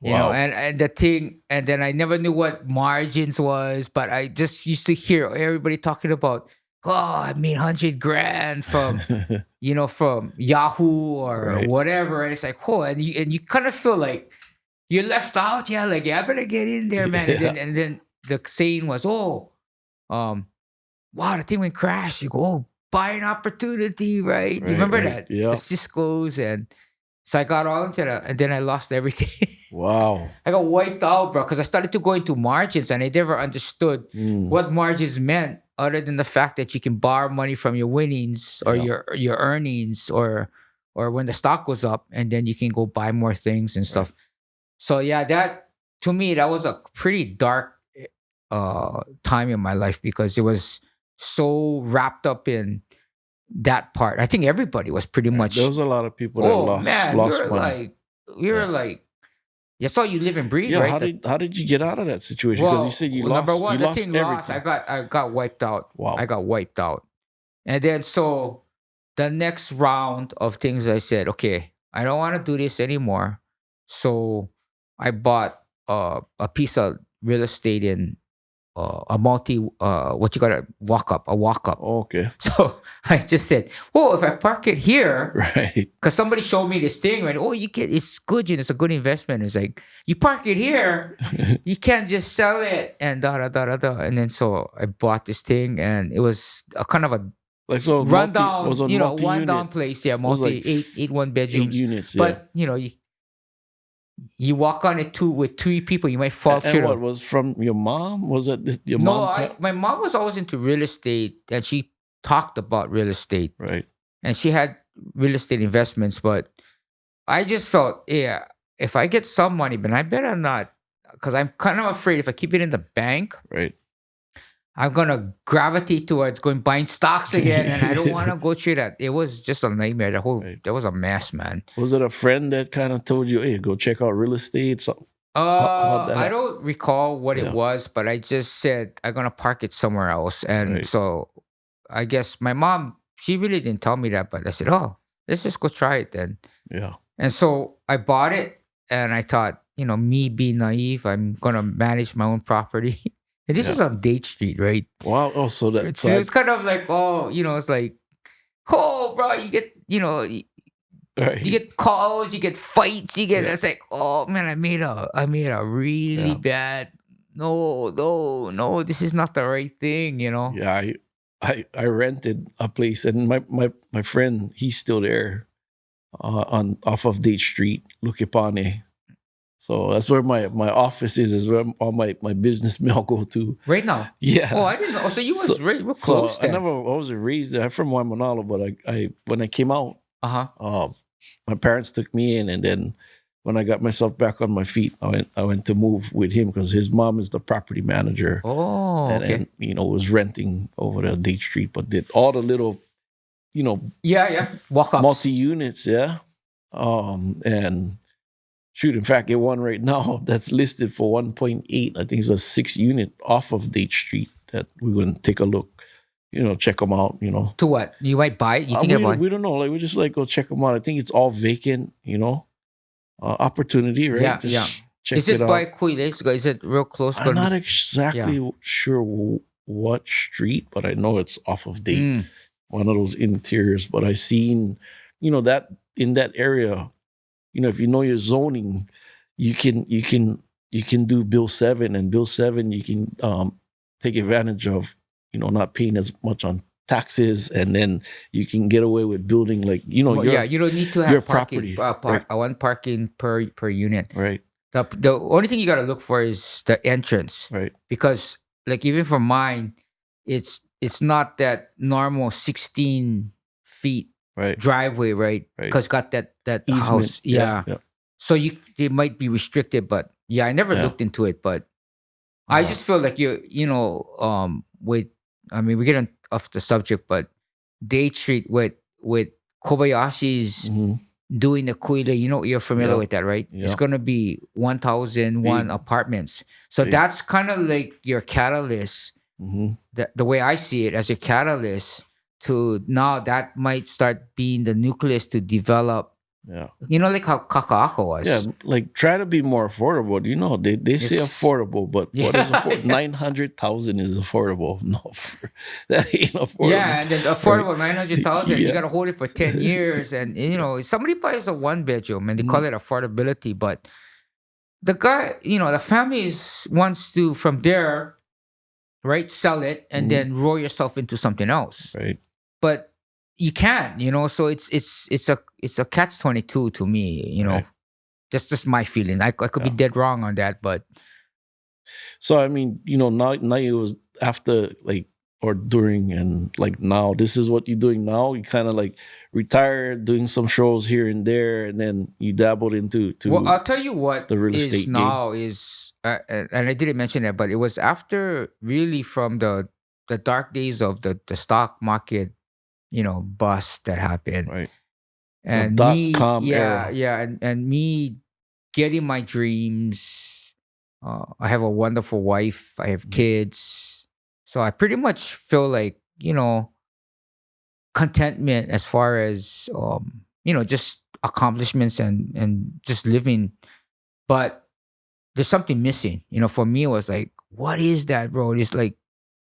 Wow. And the thing, and then I never knew what margins was, but I just used to hear everybody talking about, oh, I made 100 grand from from Yahoo or Right. whatever. And it's like, oh, and you kind of feel like you're left out. Yeah, like I better get in there, man. Yeah. And then the saying was, oh, wow, the thing went crash. You go, oh, buy an opportunity, right? You Right, remember right. that? Yeah. The Cisco's, and so I got all into that, and then I lost everything. Wow. I got wiped out, bro, because I started to go into margins, and I never understood what margins meant, other than the fact that you can borrow money from your winnings or your earnings, or when the stock goes up, and then you can go buy more things and stuff. So yeah, that to me that was a pretty dark time in my life, because it was so wrapped up in that part. I think everybody was pretty much. There was a lot of people that lost money. We were like, yeah, so you live and breathe, Yeah, right? how did you get out of that situation? Because you said you lost. Number one, you the lost thing everything. lost. I got wiped out. Wow. I got wiped out, and then so the next round of things, I said, okay, I don't want to do this anymore. So I bought a piece of real estate in a what you got a walk up. Okay. So I just said, oh, if I park it here, Right. because somebody showed me this thing, right? Oh, it's good, it's a good investment. It's like, you park it here, you can't just sell it, and da da da da da. And then so I bought this thing, and it was a kind of a Like so rundown, was a one down place, yeah, like eight one bedrooms, 8 units, yeah. but you walk on it with 3 people, you might fall through. And what was from your mom? Was it your mom? No, my mom was always into real estate, and she talked about real estate, Right. and she had real estate investments. But I just felt, yeah, if I get some money, but I better not, because I'm kind of afraid if I keep it in the bank, Right. I'm gonna gravitate towards buying stocks again, and I don't want to go through that. It was just a nightmare. That was a mess, man. Was it a friend that kind of told you, "Hey, go check out real estate"? So, I don't recall what it was, but I just said I'm gonna park it somewhere else, and so I guess my mom, she really didn't tell me that, but I said, "Oh, let's just go try it then." Yeah. And so I bought it, and I thought, me being naive, I'm gonna manage my own property. And this is on Date Street, right? Wow. Oh, so that it's kind of like, oh, it's like, oh, bro, you get, you get calls, you get fights, you get. It's like, oh man, I made a really bad. No, this is not the right thing, Yeah, I rented a place, and my friend, he's still there, on off of Date Street, Lukipane. So that's where my office is where all my business mail go to. Right now? Yeah. Oh, I didn't know. So you was real close then. I wasn't raised there. I'm from Waimanalo, but I when I came out, my parents took me in, and then when I got myself back on my feet, I went to move with him, because his mom is the property manager. Oh, okay. And was renting over the Date Street, but did all the little, walk-ups, multi-units, and shoot, in fact, get one right now that's listed for 1.8. I think it's a 6-unit off of Date Street that we're going to take a look, check them out, To what? You might buy it? You think we don't know. Like, we just go check them out. I think it's all vacant, opportunity, right? Check is it by Kuiles? Is it real close? I'm not exactly sure what street, but I know it's off of Date, one of those interiors. But I seen, that in that area, if you know your zoning, you can do Bill 7, and Bill 7 you can take advantage of, not paying as much on taxes, and then you can get away with building you don't need to have your parking, property, one parking per unit. Right. The only thing you got to look for is the entrance, right? Because even for mine, it's not that normal 16 feet. Right. Driveway, right? Because got that easement. House, yeah. So they might be restricted, but I never looked into it. But I just feel like we're getting off the subject, but Date Street with Kobayashi's doing the Kuila. You're familiar Yeah. with that, right? It's Yeah. gonna be 1,001 Big. apartments. So Big. that's kind of like your catalyst. Mm-hmm. The way I see it, as a catalyst to now that might start being the nucleus to develop. Yeah. Like how Kaka'ako Yeah, was. like try to be more affordable. They say It's affordable, but what is yeah, affordable? 900,000 is affordable. No, that ain't affordable, yeah, and then right? affordable 900,000. You Yeah. got to hold it for 10 years, and somebody buys a one bedroom and they call Mhm. it affordability, but the guy, the family wants to from there, right, sell it and Mhm. then roll yourself into something else. Right. But you can't, so it's a catch 22 to me. Right. That's just my feeling. I could be Yeah. dead wrong on that, but So I mean, now it was after like or during and like now this is what you're doing now. You kind of like retired, doing some shows here and there, and then you dabbled into well, I'll tell you what the real is estate game. now is, and I didn't mention that, but it was after really from the dark days of the stock market, bust that happened, Right. The and dot me, com yeah, era. yeah, and me getting my dreams. I have a wonderful wife. I have Mhm. kids, so I pretty much feel like contentment as far as just accomplishments and just living, but there's something missing. For me, it was like, what is that, bro? It's like,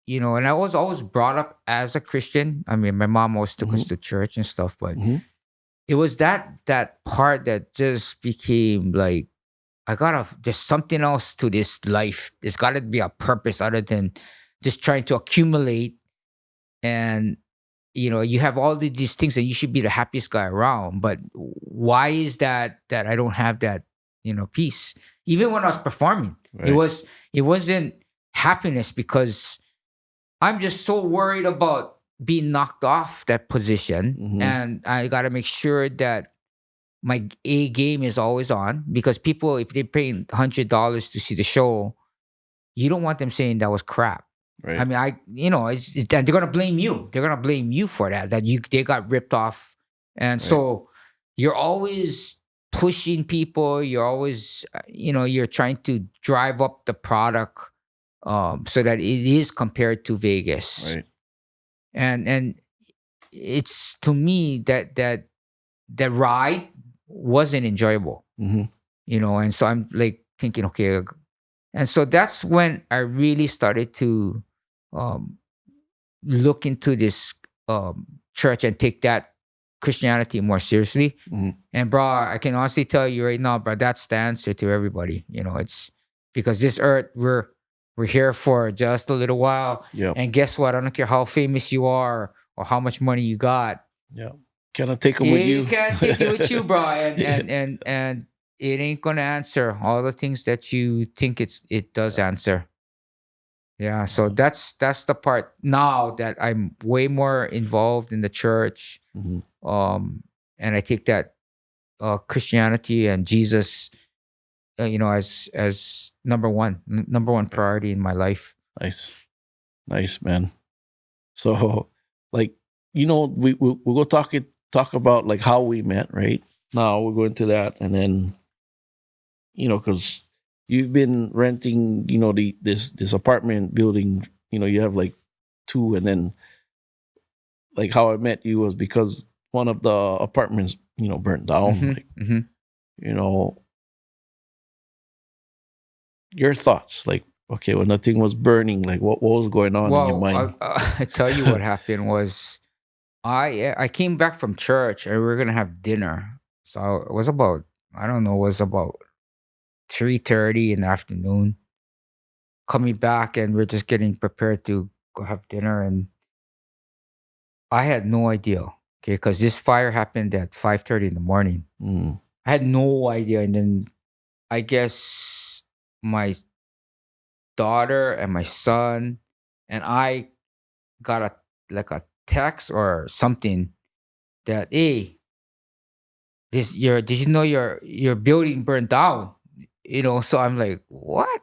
and I was always brought up as a Christian. I mean, my mom always took us Mhm. to church and stuff, but Mhm. it was that part that just became like, there's something else to this life. There's gotta be a purpose other than just trying to accumulate. And you have all these things and you should be the happiest guy around, but why is that I don't have that peace? Even when I was performing, it Right. was it wasn't happiness, because I'm just so worried about being knocked off that position, Mhm. and I got to make sure that my A game is always on, because people, if they're paying $100 to see the show, you don't want them saying that was crap. I Right. mean, and they're gonna blame you. They're gonna blame you for that. They got ripped off, and Right. so you're always pushing people. You're always, you're trying to drive up the product, so that it is compared to Vegas, Right. and it's, to me, that ride wasn't enjoyable, Mhm. and so I'm like thinking, okay, and so that's when I really started to um, look into this church and take that Christianity more seriously. Mhm. And bro, I can honestly tell you right now, bro, that's the answer to everybody. It's because this earth, we're here for just a little while. Yep. And guess what? I don't care how famous you are or how much money you got. Yeah. Can I take them with You you? can't take it with you, bro. And Yeah. and it ain't gonna answer all the things that you think it does answer. Yeah, so Yeah. that's the part now that I'm way more involved in the church, Mhm. um, and I take that Christianity and Jesus, as number one priority in my life. Nice. Nice, man. So, like, we'll go talk about like how we met, right? Now we'll go into that, and then because you've been renting, this apartment building. You have like two, and then like how I met you was because one of the apartments, burnt down. Hmm. Like, Hmm. you know, your thoughts, like, okay, when the thing was burning, like, what was going on in your Well, mind? I tell you what happened was I came back from church and we were gonna have dinner. So it was about, I don't know, it was about 3:30 in the afternoon. Coming back and we're just getting prepared to go have dinner, and I had no idea. Okay, because this fire happened at 5:30 in the morning. Mm, I had no idea, and then I guess my daughter and my son and I got a text or something that, hey, did you know your building burned down? So I'm like, what?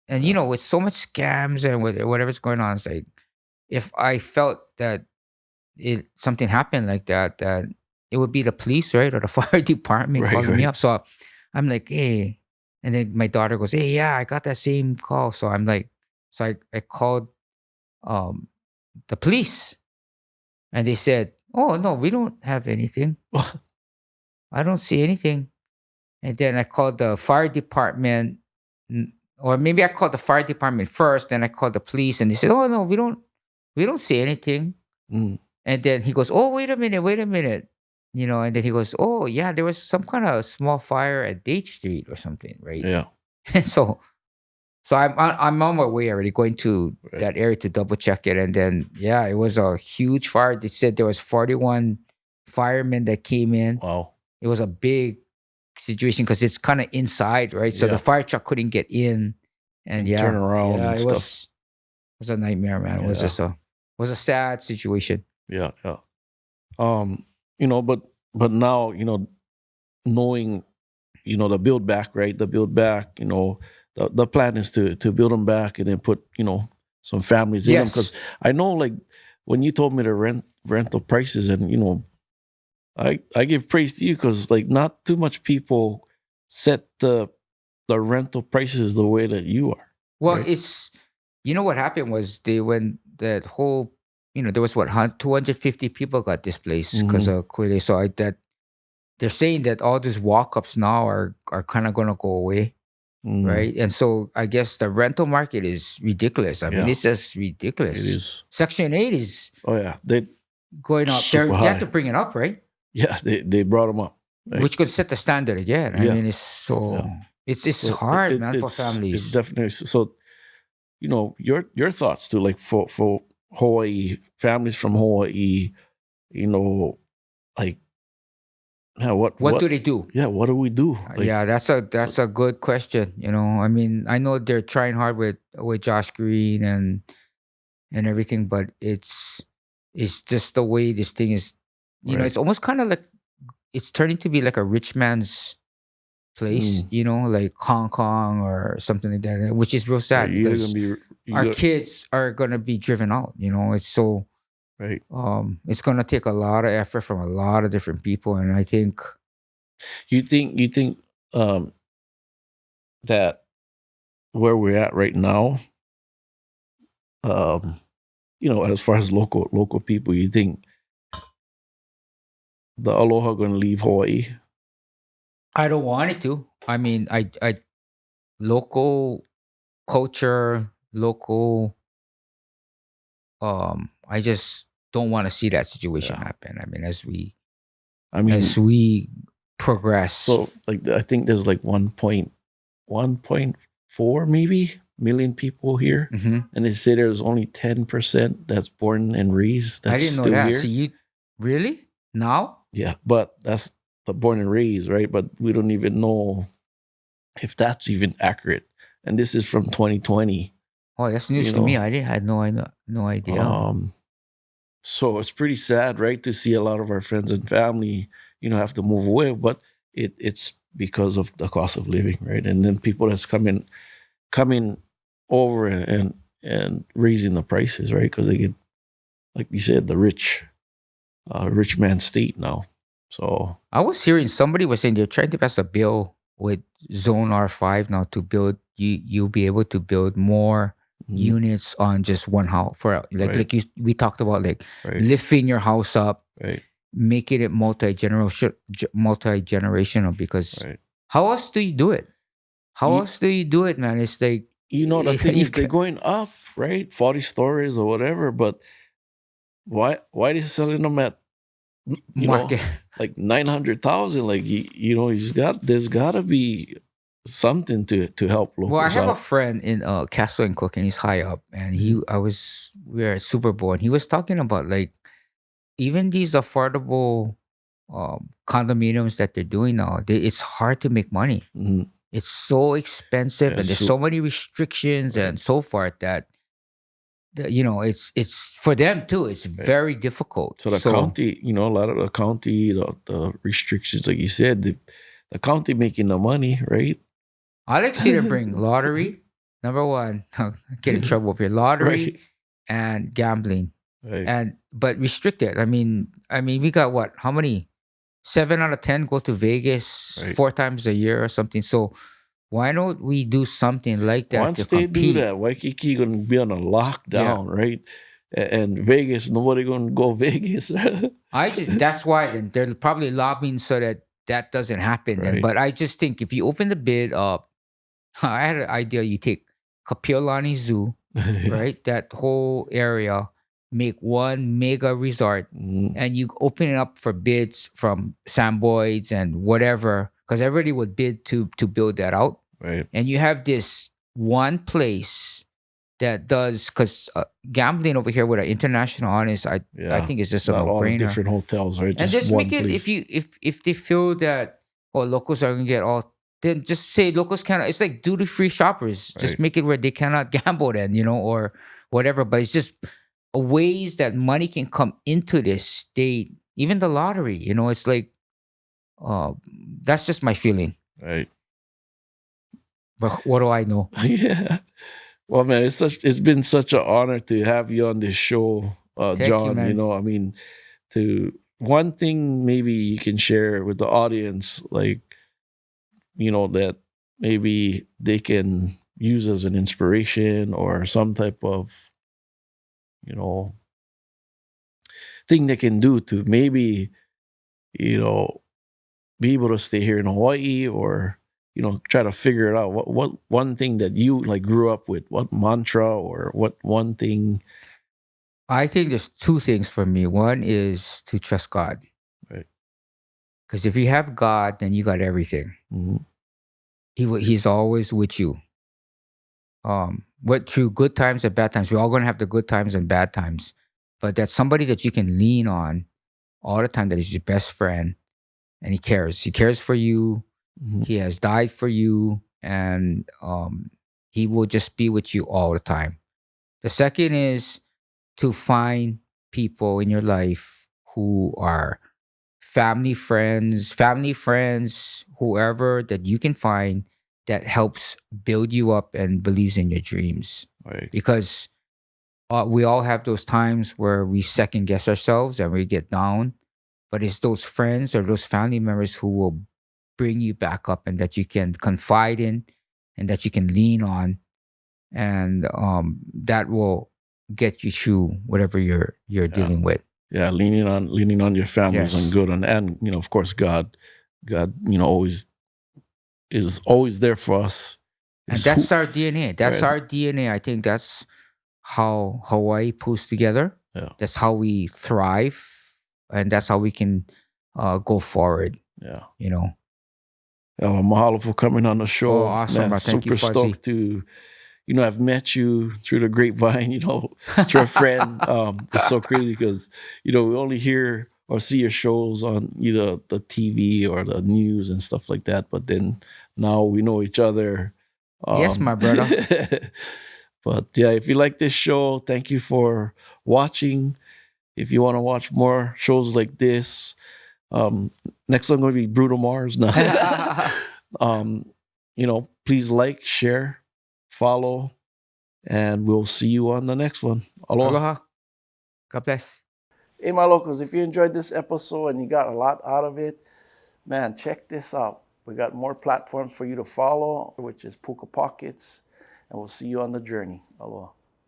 And yeah, with so much scams and whatever's going on, it's like, if I felt that something happened like that, it would be the police, right, or the fire department Right, calling me right. up. So I'm like, hey, and then my daughter goes, hey, yeah, I got that same call. So I'm like, I called um the police, and they said, oh no, we don't have anything. I don't see anything. And then I called the fire department, or maybe I called the fire department first, then I called the police, and they said, "Oh no, we don't see anything." Mm, And then he goes, "Oh, wait a minute," And then he goes, "Oh yeah, there was some kind of small fire at Date Street or something, right?" yeah, And so I'm on my way already, going to right. that area to double check it, and then yeah, it was a huge fire. They said there was 41 firemen that came in. Wow. It was a big situation because it's kind of inside, right? So the Yeah. fire truck couldn't get in, and And turn around yeah, and stuff. it was a nightmare, man. It was Yeah. just a sad situation. Yeah, yeah. Um, but now, knowing, the build back, right? The build back, the plan is to build them back and then put, some families in them. Because Yes. I know, like, when you told me the rental prices, and I give praise to you because, like, not too much people set the rental prices the way that you are, Well, right? what happened was when that whole, there was 250 people got displaced because Mm-hmm. of Korea. So that they're saying that all these walk-ups now are kind of gonna go away, Mm, right? And so I guess the rental market is ridiculous. I mean, yeah, it's just it ridiculous. is. Section 8 is Oh yeah, they going up. super They have to high. bring it up, right? Yeah, they brought them up. Right? Which could set the standard again. I Yeah, mean, yeah. it's So hard, man, for it's families. definitely so. Your thoughts too, like for Hawaii families from Hawaii. You know, like, yeah, What do they do? yeah, what do we do? Like, Yeah, so, that's a good question. I mean, I know they're trying hard with Josh Green and everything, but it's just the way this thing is. right? It's almost kind of like it's turning to be like a rich man's place. Mm, Like Hong Kong or something like that, which is real right. sad You're either because gonna be our you got kids are gonna be driven out. It's so right. it's gonna take a lot of effort from a lot of different people, and I think You think um that where we're at right now, um, as far as local people, you think the Aloha gonna leave Hawaii? I don't want it to. I mean, I local culture, local. I just don't want to see that situation Yeah. happen. I mean, as we I mean, progress. so like I think there's like 1.4 maybe million people here, Mhm. and they say there's only 10% that's born and raised I that's didn't know still that. here. So you really now? Yeah, but that's the born and raised, right? But we don't even know if that's even accurate. And this is from 2020, Oh, that's you news to me. know. Had no idea. Um, so it's pretty sad, right, to see a lot of our friends and family, have to move away. But it's because of the cost of living, right? And then people that's coming over and raising the prices, right? Because they get, like you said, the rich man state now. So I was hearing somebody was saying they're trying to pass a bill with Zone R5 now to build you'll be able to build more mhm, units on just one house for right, we talked about like right, lifting your house up, right, making it multi-generational because right. how else do you do it? How You, else do you do it, man? It's like the thing you is, they're can, going up, right? 40 stories or whatever. But why they selling them at, you know market. like 900,000? Like, there's gotta be something to help Well, I locals have a out. friend in Castle and Cook, and he's high up, and Mhm. we were at Super Bowl, and he was talking about like even these affordable condominiums that they're doing now. It's hard to make money. Mhm. It's so expensive, Yeah, and there's so many restrictions right, and so forth that it's for them too. It's right. very difficult. So the So county, a lot of the county, the restrictions, like you said, the county making the money, right? I like to see them bring lottery. Number one, get in trouble for lottery Right, and gambling, right. and but restricted. I mean, we got what? How many? 7 out of 10 go to Vegas Right. 4 times a year or something. So why don't we do something like that to Once they do compete? that, Waikiki gonna be on a Yeah. lockdown, right? And Vegas, nobody gonna go Vegas, That's why then they're probably lobbying so that that doesn't happen then. right? But I just think if you open the bid up, I had an idea. You take Kapiolani Zoo, right? That whole area, make one mega resort, Mm, and you open it up for bids from Samboids and whatever, because everybody would bid to build that out. right. And you have this one place that does, because gambling over here with an international audience, I Yeah. think it's just a Not all the no-brainer. different hotels, right? And Just just make one it, place. if they feel that locals are gonna get all, then just say locals cannot. It's like duty free shoppers. Just Right. make it where they cannot gamble then, or whatever. But it's just ways that money can come into this state. Even the lottery, it's like uh, that's just my feeling. Right. But what do I know? Yeah. Well, man, it's been such an honor to have you on this show, Thank you, John. man. I mean, to one thing maybe you can share with the audience, like, that maybe they can use as an inspiration or some type of, you know, thing they can do to maybe, you know, be able to stay here in Hawaii or, try to figure it out. What one thing that you like grew up with, what mantra or what one thing, I think there's two things for me. One is to trust God, right? because if you have God, then you got everything. Mhm. He's always with you. What through good times and bad times, we're all gonna have the good times and bad times. But that's somebody that you can lean on all the time. That is your best friend, and he cares. He cares for you. Mhm. He has died for you, and he will just be with you all the time. The second is to find people in your life who are family friends, whoever that you can find that helps build you up and believes in your dreams. Right. Because we all have those times where we second guess ourselves and we get down, but it's those friends or those family members who will bring you back up and that you can confide in and that you can lean on, and that will get you through whatever you're Yeah. dealing with. Yeah. Leaning on your families and Yes. good and of course, God, always is always there for us. And Is who, that's our DNA. That's right? our DNA. I think that's how Hawaii pulls together. Yeah. That's how we thrive, and that's how we can go forward. Yeah. You know. Mahalo for coming on the Oh, show. awesome! Man, Thank you, super Fuzzy. stoked to, I've met you through the grapevine, through a friend. It's so crazy because, we only hear or see your shows on either the TV or the news and stuff like that. But then now we know each other. Yes, my brother. But yeah, if you like this show, thank you for watching. If you want to watch more shows like this, next one going to be Bruno Mars. No. Please like, share, follow, and we'll see you on the next one. Aloha. Aloha. God bless. Hey, my locals, if you enjoyed this episode and you got a lot out of it, man, check this out. We got more platforms for you to follow, which is Puka Pockets, and we'll see you on the journey. Aloha.